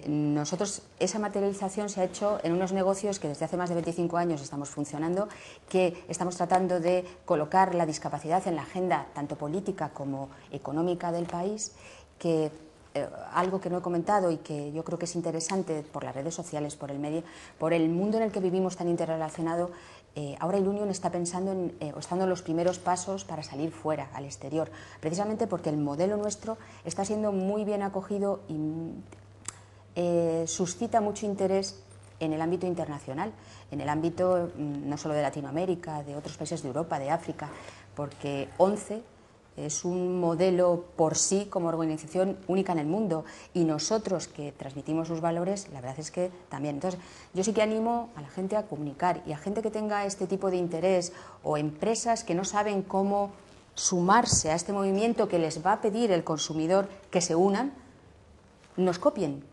nosotros, esa materialización se ha hecho en unos negocios que desde hace más de 25 años estamos funcionando, que estamos tratando de colocar la discapacidad en la agenda tanto política como económica del país, que algo que no he comentado y que yo creo que es interesante por las redes sociales, por el medio, por el mundo en el que vivimos tan interrelacionado. Ahora Ilunion está pensando estando en los primeros pasos para salir fuera, al exterior, precisamente porque el modelo nuestro está siendo muy bien acogido y suscita mucho interés en el ámbito internacional, en el ámbito no solo de Latinoamérica, de otros países de Europa, de África, porque ONCE es un modelo por sí como organización única en el mundo y nosotros que transmitimos sus valores, la verdad es que también. Entonces, yo sí que animo a la gente a comunicar y a gente que tenga este tipo de interés o empresas que no saben cómo sumarse a este movimiento que les va a pedir el consumidor que se unan, nos copien.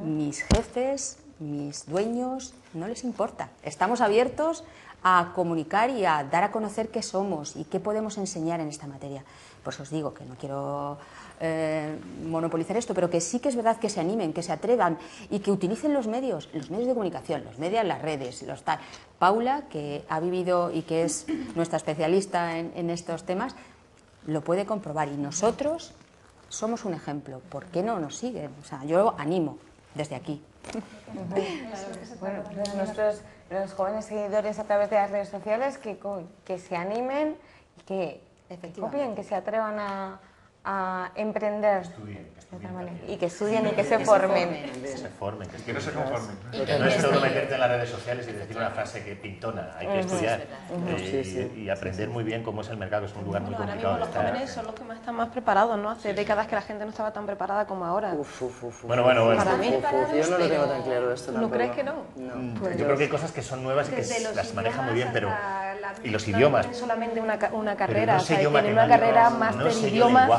Mis jefes, mis dueños, no les importa. Estamos abiertos a comunicar y a dar a conocer qué somos y qué podemos enseñar en esta materia. Por eso os digo que no quiero monopolizar esto, pero que sí que es verdad que se animen, que se atrevan y que utilicen los medios de comunicación, los medios, las redes, los tal. Paula, que ha vivido y que es nuestra especialista en estos temas, lo puede comprobar, y nosotros somos un ejemplo. ¿Por qué no nos siguen? O sea, yo animo desde aquí. Bueno, los jóvenes seguidores a través de las redes sociales que se animen, que copien, que se atrevan a emprender y que estudien y que se formen. Que no se conformen. No es solo meterte en las redes sociales y decir una frase que pintona, hay que estudiar y aprender muy bien cómo es el mercado, que es un lugar muy complicado de estar. Los jóvenes son los que están más preparados, ¿no? Hace décadas que la gente no estaba tan preparada como ahora. Bueno. Para mí, yo no lo tengo tan claro esto tampoco. ¿No crees que no? Pues yo creo que hay cosas que son nuevas y que las manejan muy bien, pero... Y los idiomas. No solamente una carrera, o sea, tener una carrera máster en idiomas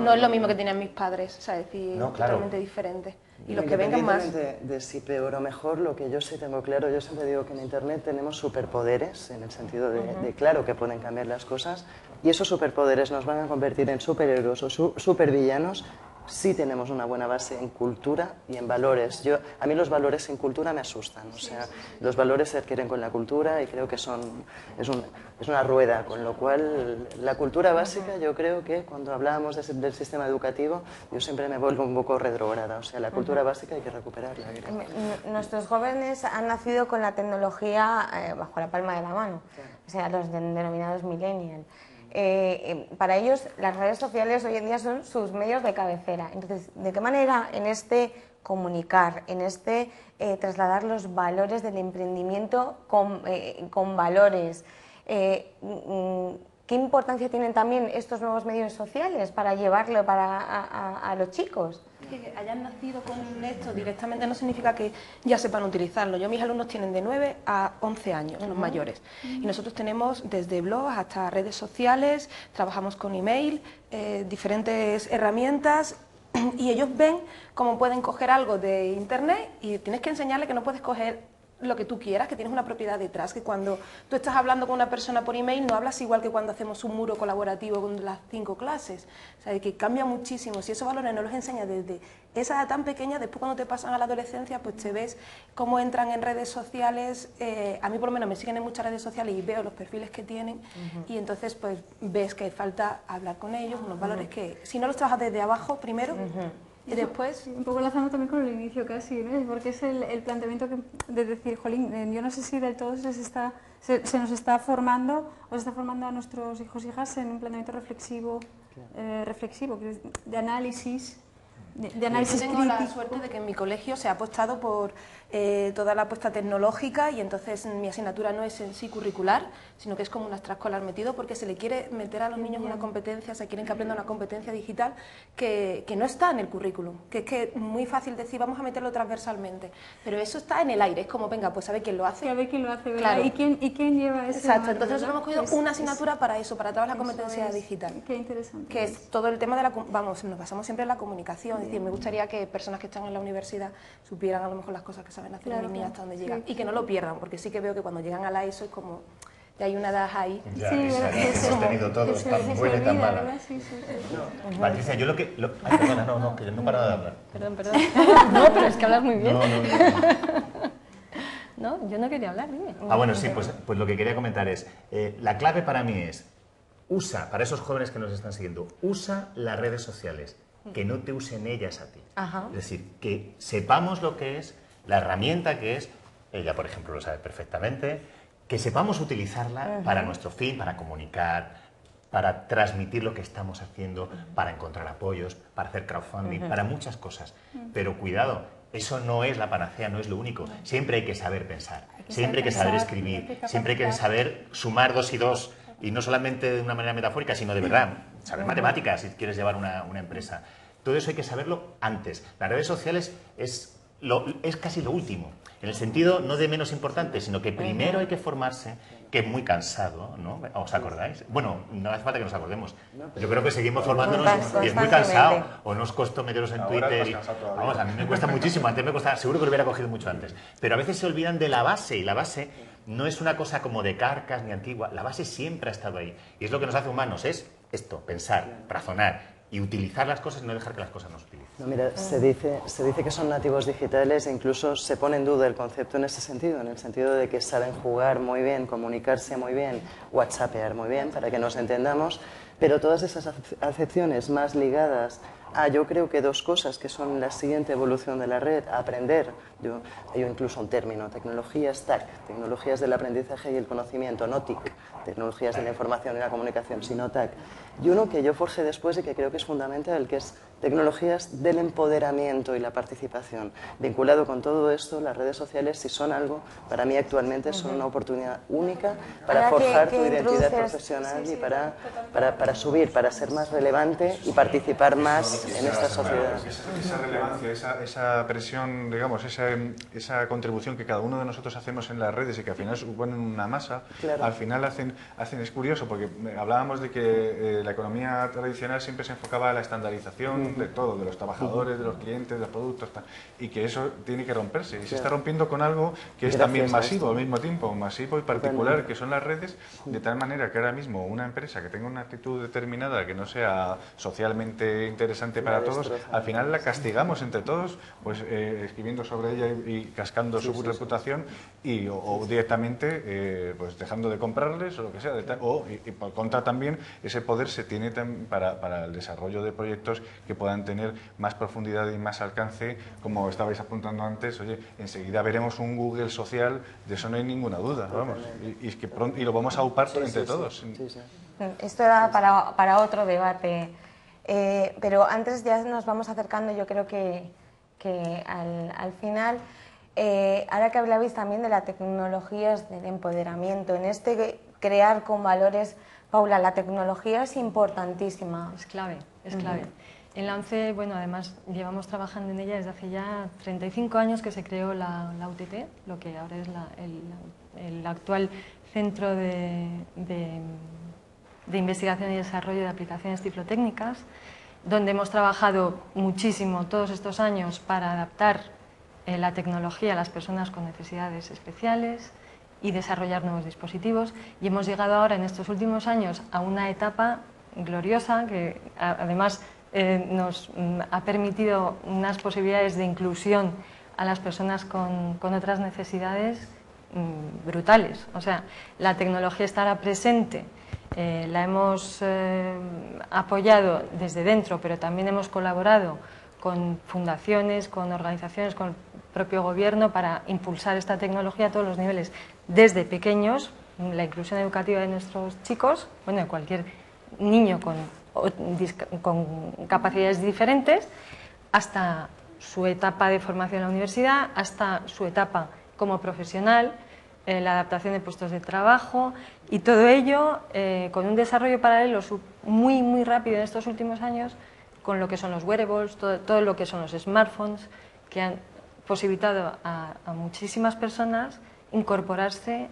no es lo mismo que tenían mis padres, o sea, es decir, totalmente diferente. Y los que vengan más... de si peor o mejor, lo que yo sí tengo claro, yo siempre digo que en Internet tenemos superpoderes, en el sentido de claro que pueden cambiar las cosas, y esos superpoderes nos van a convertir en superhéroes o supervillanos si tenemos una buena base en cultura y en valores. A mí los valores en cultura me asustan, o sea, los valores se adquieren con la cultura y creo que es una rueda, con lo cual la cultura básica, yo creo que cuando hablábamos del sistema educativo, yo siempre me vuelvo un poco retrógrada, o sea, la cultura básica hay que recuperarla. Nuestros jóvenes han nacido con la tecnología bajo la palma de la mano, o sea, los denominados millennials. Para ellos las redes sociales hoy en día son sus medios de cabecera. Entonces, ¿de qué manera en este comunicar, en este trasladar los valores del emprendimiento con valores? ¿Qué importancia tienen también estos nuevos medios sociales para llevarlo a los chicos? Que hayan nacido con esto directamente no significa que ya sepan utilizarlo. Mis alumnos tienen de 9 a 11 años, los mayores. Y nosotros tenemos desde blogs hasta redes sociales, trabajamos con email, diferentes herramientas, y ellos ven cómo pueden coger algo de internet y tienes que enseñarles que no puedes coger lo que tú quieras, que tienes una propiedad detrás, que cuando tú estás hablando con una persona por email no hablas igual que cuando hacemos un muro colaborativo con las 5 clases, o sea, que cambia muchísimo. Si esos valores no los enseñas desde esa edad tan pequeña, después cuando te pasan a la adolescencia, pues te ves cómo entran en redes sociales. A mí por lo menos me siguen en muchas redes sociales y veo los perfiles que tienen, y entonces pues ves que falta hablar con ellos, unos valores que si no los trabajas desde abajo primero, y después... Un poco enlazando también con el inicio casi, ¿no? Porque es el planteamiento de decir, jolín, yo no sé si del todo se nos está formando o se está formando a nuestros hijos e hijas en un planteamiento reflexivo, de análisis, de análisis crítico. Yo tengo la suerte de que en mi colegio se ha apostado por toda la apuesta tecnológica, y entonces mi asignatura no es en sí curricular, sino que es como un extraescolar metido, porque se le quiere meter a los niños una competencia, se quieren que aprendan una competencia digital que no está en el currículum, que es que muy fácil decir vamos a meterlo transversalmente, pero eso está en el aire, es como venga, pues a ver quién lo hace. A ver quién lo hace, claro. ¿Y quién lleva eso? Exacto, entonces nosotros hemos cogido una asignatura para eso, para trabajar la competencia digital. Qué interesante. Que es todo el tema de nos basamos siempre en la comunicación, es decir, me gustaría que personas que están en la universidad supieran a lo mejor las cosas que saben hacer en línea hasta donde llegan, y que no lo pierdan, porque sí que veo que cuando llegan a la ESO es como, ya hay una edad ahí. Ya, hemos tenido todos, tan buena y tan mala. Patricia, yo Ay, perdona, no, que yo no he parado de hablar. Perdón. No, pero es que hablas muy bien. No, yo no quería hablar, dime. Bueno, sí, pues lo que quería comentar es, la clave para mí es, para esos jóvenes que nos están siguiendo, usa las redes sociales, que no te usen ellas a ti. Es decir, que sepamos lo que es, la herramienta que es, ella por ejemplo lo sabe perfectamente, que sepamos utilizarla para nuestro fin, para comunicar, para transmitir lo que estamos haciendo, para encontrar apoyos, para hacer crowdfunding, para muchas cosas. Pero cuidado, eso no es la panacea, no es lo único. Siempre hay que saber pensar, siempre hay que saber escribir, siempre hay que saber sumar 2 y 2, y no solamente de una manera metafórica, sino de verdad, saber matemáticas si quieres llevar una empresa. Todo eso hay que saberlo antes. Las redes sociales es casi lo último, en el sentido no de menos importante, sino que primero hay que formarse, que es muy cansado, ¿no? ¿Os acordáis? Bueno, no hace falta que nos acordemos. Yo creo que seguimos formándonos y es muy cansado. O no os costó meteros en Twitter. Vamos, a mí me cuesta muchísimo. Antes me costaba, seguro que lo hubiera cogido mucho antes. Pero a veces se olvidan de la base, y la base no es una cosa como de carcas ni antigua, la base siempre ha estado ahí. Y es lo que nos hace humanos, es esto, pensar, razonar y utilizar las cosas y no dejar que las cosas nos utilicen. No, mira, se dice que son nativos digitales e incluso se pone en duda el concepto en ese sentido, en el sentido de que saben jugar muy bien, comunicarse muy bien, whatsappear muy bien, para que nos entendamos, pero todas esas acepciones más ligadas a, yo creo que dos cosas que son la siguiente evolución de la red, a aprender, hay incluso un término, tecnologías TAC, tecnologías del aprendizaje y el conocimiento, no TIC, tecnologías de la información y la comunicación, sino TAC. Y uno que yo forjé después y que creo que es fundamental, que es tecnologías del empoderamiento y la participación. Vinculado con todo esto, las redes sociales, si son algo, para mí actualmente son una oportunidad única para forjar tu identidad profesional y para subir, para ser más relevante y participar más en esta sociedad. Esa relevancia, esa presión, digamos, esa contribución que cada uno de nosotros hacemos en las redes y que al final suponen una masa, claro, al final hacen, es curioso, porque hablábamos de que la economía tradicional siempre se enfocaba a la estandarización de todo, de los trabajadores, de los clientes, de los productos, y que eso tiene que romperse. Y se está rompiendo con algo que es también masivo al mismo tiempo, masivo y particular, que son las redes, de tal manera que ahora mismo una empresa que tenga una actitud determinada, que no sea socialmente interesante para todos, al final la castigamos entre todos, pues escribiendo sobre ella y cascando su reputación o directamente pues dejando de comprarles o lo que sea, y por contra también ese poder se tiene para el desarrollo de proyectos que puedan tener más profundidad y más alcance, como estabais apuntando antes. Oye, enseguida veremos un Google social, de eso no hay ninguna duda, vamos, y lo vamos a upar entre todos. Esto era para otro debate, pero antes ya nos vamos acercando, yo creo que al final. Ahora que hablabais también de las tecnologías del empoderamiento, en crear con valores, Paula, la tecnología es importantísima. Es clave, es clave. En la ONCE, bueno, además llevamos trabajando en ella desde hace ya 35 años que se creó la UTT, lo que ahora es el actual Centro de Investigación y Desarrollo de Aplicaciones Cifrotécnicas, donde hemos trabajado muchísimo todos estos años para adaptar la tecnología a las personas con necesidades especiales y desarrollar nuevos dispositivos, y hemos llegado ahora en estos últimos años a una etapa gloriosa que además nos ha permitido unas posibilidades de inclusión a las personas con otras necesidades brutales. O sea, la tecnología estará presente, la hemos apoyado desde dentro, pero también hemos colaborado con fundaciones, con organizaciones, con el propio gobierno para impulsar esta tecnología a todos los niveles, desde pequeños, la inclusión educativa de nuestros chicos, bueno, de cualquier niño con capacidades diferentes, hasta su etapa de formación en la universidad, hasta su etapa como profesional, la adaptación de puestos de trabajo, y todo ello con un desarrollo paralelo muy rápido en estos últimos años, con lo que son los wearables, todo lo que son los smartphones, que han posibilitado a muchísimas personas incorporarse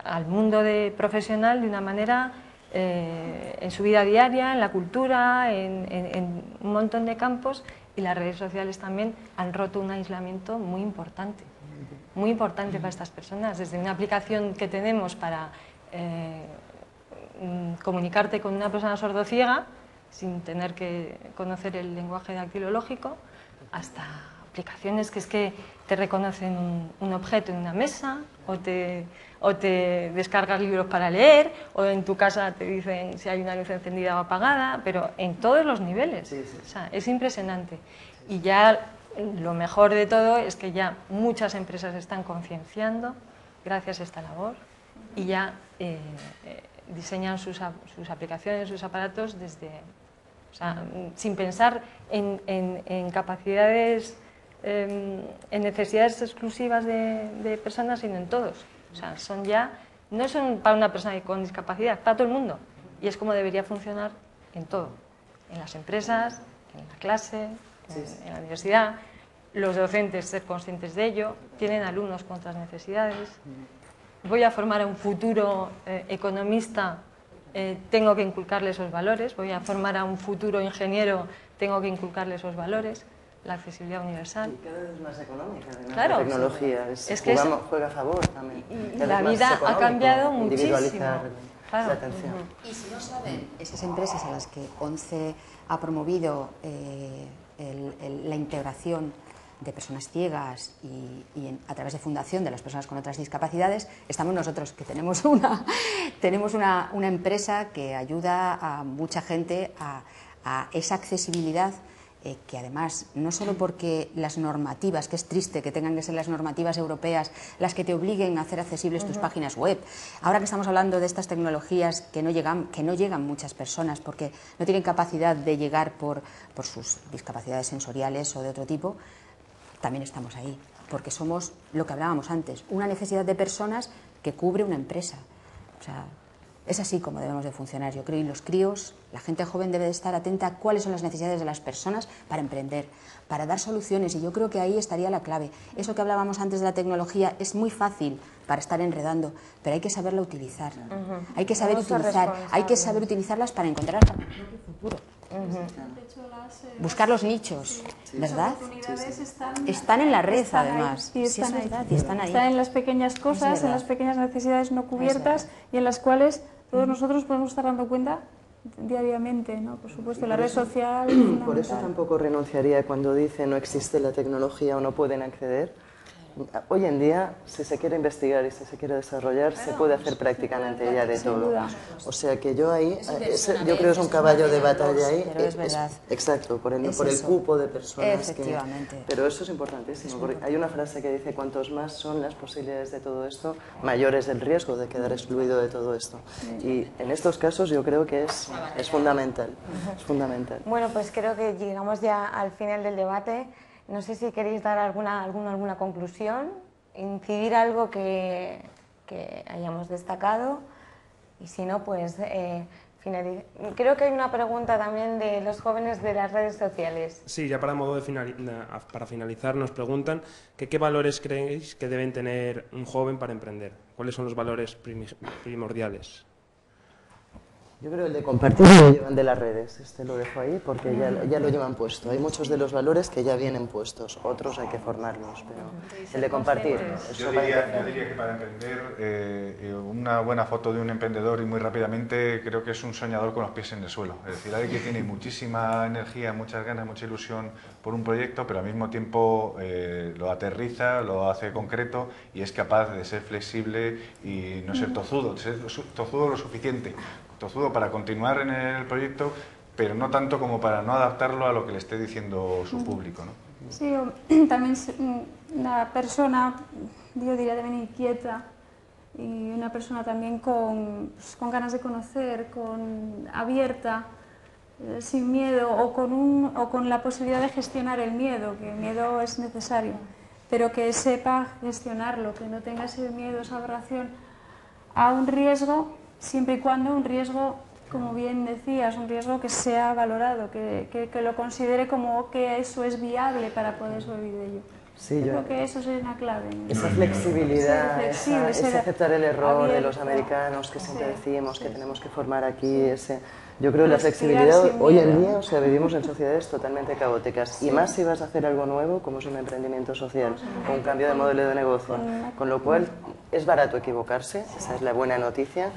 al mundo profesional de una manera en su vida diaria, en la cultura, en un montón de campos, y las redes sociales también han roto un aislamiento muy importante para estas personas, desde una aplicación que tenemos para comunicarte con una persona sordociega sin tener que conocer el lenguaje dactilológico, hasta aplicaciones que es que te reconocen un objeto en una mesa, o te descargas libros para leer, o en tu casa te dicen si hay una luz encendida o apagada, pero en todos los niveles. O sea, es impresionante. Y ya lo mejor de todo es que ya muchas empresas están concienciando gracias a esta labor y ya diseñan sus aplicaciones, sus aparatos o sea, sin pensar en capacidades, en necesidades exclusivas de personas, sino en todos. O sea, no son para una persona con discapacidad, para todo el mundo. Y es como debería funcionar en todo, en las empresas, en la clase, en la universidad. Los docentes ser conscientes de ello, tienen alumnos con otras necesidades. Voy a formar a un futuro economista, tengo que inculcarle esos valores. Voy a formar a un futuro ingeniero, tengo que inculcarle esos valores. la accesibilidad universal. Y cada vez más económica, además, claro, la tecnología. Juega a favor también. Y la vida ha cambiado muchísimo. La atención. Y si no saben esas empresas a las que ONCE ha promovido la integración de personas ciegas y a través de fundación de las personas con otras discapacidades, estamos nosotros, que tenemos una empresa que ayuda a mucha gente a esa accesibilidad, que además, no solo porque las normativas, que es triste que tengan que ser las normativas europeas las que te obliguen a hacer accesibles tus páginas web. Ahora que estamos hablando de estas tecnologías que no llegan muchas personas porque no tienen capacidad de llegar por sus discapacidades sensoriales o de otro tipo, también estamos ahí, porque somos lo que hablábamos antes, una necesidad de personas que cubre una empresa. O sea, es así como debemos de funcionar, yo creo, y los críos, la gente joven debe de estar atenta a cuáles son las necesidades de las personas para emprender, para dar soluciones, y yo creo que ahí estaría la clave. Eso que hablábamos antes de la tecnología es muy fácil para estar enredando, pero hay que saberla utilizar, hay que saber utilizarlas para encontrar el futuro. Buscar los nichos, ¿verdad? Las oportunidades están en la red, además. Y están ahí. Están ahí. Están en las pequeñas cosas, en las pequeñas necesidades no cubiertas y en las cuales todos nosotros podemos estar dando cuenta diariamente, ¿no? Por supuesto, la red social. Por eso tampoco renunciaría cuando dice no existe la tecnología o no pueden acceder. Hoy en día, si se quiere investigar y si se quiere desarrollar, se puede hacer prácticamente ya de todo. O sea que yo ahí, yo creo que es un caballo de batalla ahí. Pero es verdad. Exacto, por el cupo de personas. Efectivamente. Pero eso es importantísimo, porque hay una frase que dice, cuantos más son las posibilidades de todo esto, mayor es el riesgo de quedar excluido de todo esto. Y en estos casos yo creo que es fundamental. Es fundamental. Bueno, pues creo que llegamos ya al final del debate. No sé si queréis dar alguna conclusión, incidir algo que hayamos destacado, y si no, pues creo que hay una pregunta también de los jóvenes de las redes sociales. Sí, ya para finalizar nos preguntan qué valores creéis que deben tener un joven para emprender. ¿Cuáles son los valores primordiales? Yo creo el de compartir lo llevan de las redes, lo dejo ahí porque ya lo llevan puesto. Hay muchos de los valores que ya vienen puestos, otros hay que formarlos, pero el de compartir. Yo diría que para emprender, una buena foto de un emprendedor y muy rápidamente creo que es un soñador con los pies en el suelo. Es decir, alguien que tiene muchísima energía, muchas ganas, mucha ilusión por un proyecto, pero al mismo tiempo lo aterriza, lo hace concreto y es capaz de ser flexible y no ser tozudo lo suficiente. Tozudo para continuar en el proyecto, pero no tanto como para no adaptarlo a lo que le esté diciendo su público, ¿no? Sí, también una persona, yo diría también inquieta, y una persona también con ganas de conocer, abierta, sin miedo, o con la posibilidad de gestionar el miedo, que el miedo es necesario, pero que sepa gestionarlo, que no tenga ese miedo, esa aberración a un riesgo, siempre y cuando un riesgo, como bien decías, un riesgo que sea valorado, que lo considere como que eso es viable para poder sobrevivir de ello. Sí, yo creo que eso sería una clave. Esa flexibilidad, ese aceptar el error abierto, de los americanos que siempre decimos que tenemos que formar aquí, yo creo que la flexibilidad hoy en día, vivimos en sociedades totalmente caóticas y más si vas a hacer algo nuevo como es un emprendimiento social o un cambio de modelo de negocio, con lo cual es barato equivocarse, esa es la buena noticia,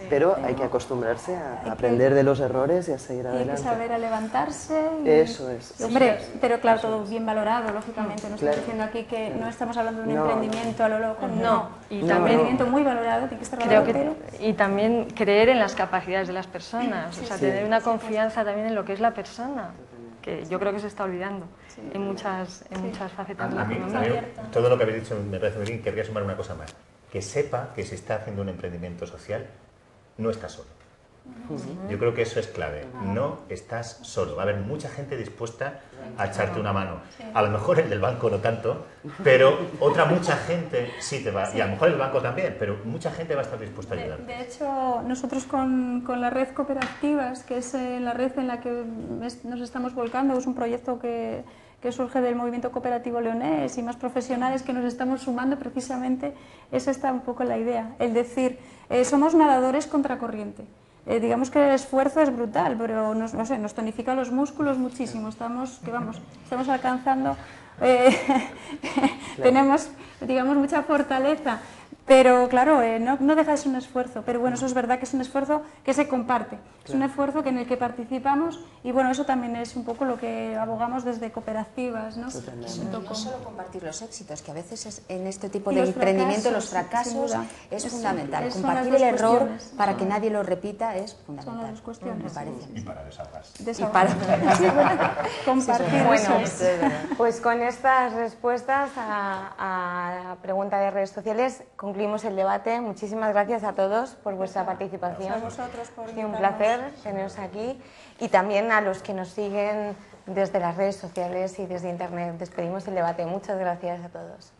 pero hay que acostumbrarse a aprender de los errores y a seguir adelante. Hay que saber a levantarse. Eso es. Hombre, pero claro, todo bien valorado, lógicamente. No estoy diciendo aquí que no estamos hablando de un emprendimiento a lo loco, no. Y un también, emprendimiento muy valorado, tiene que estar valorado. Y también creer en las capacidades de las personas, tener una confianza también en lo que es la persona, que yo creo que se está olvidando en muchas facetas de la economía. Todo lo que habéis dicho me parece muy bien, querría sumar una cosa más. Que sepa que si está haciendo un emprendimiento social, no está solo. Yo creo que eso es clave. No estás solo. Va a haber mucha gente dispuesta a echarte una mano. A lo mejor el del banco no tanto, pero mucha gente sí te va. Y a lo mejor el banco también, pero mucha gente va a estar dispuesta a ayudar. De hecho, nosotros con la red Cooperativas, que es la red en la que nos estamos volcando, es un proyecto que surge del movimiento cooperativo leonés y más profesionales que nos estamos sumando, precisamente esa está un poco la idea, el decir, somos nadadores contracorriente. digamos que el esfuerzo es brutal, pero no sé, nos tonifica los músculos muchísimo, estamos alcanzando, tenemos, digamos, mucha fortaleza. Pero claro, no deja de ser un esfuerzo, pero bueno, eso es verdad que es un esfuerzo que se comparte, es un esfuerzo en el que participamos y bueno, eso también es un poco lo que abogamos desde cooperativas, ¿no? Y no solo compartir los éxitos, que a veces en este tipo de emprendimiento los fracasos es fundamental. Compartir el error para que nadie lo repita es fundamental. Son las dos cuestiones. Me parece. Y para desahogarse. Compartir. Bueno, pues con estas respuestas a la pregunta de redes sociales concluimos el debate. Muchísimas gracias a todos por vuestra participación. A vosotros por Ha sido un invitarnos. placer teneros aquí y también a los que nos siguen desde las redes sociales y desde internet. Despedimos el debate. Muchas gracias a todos.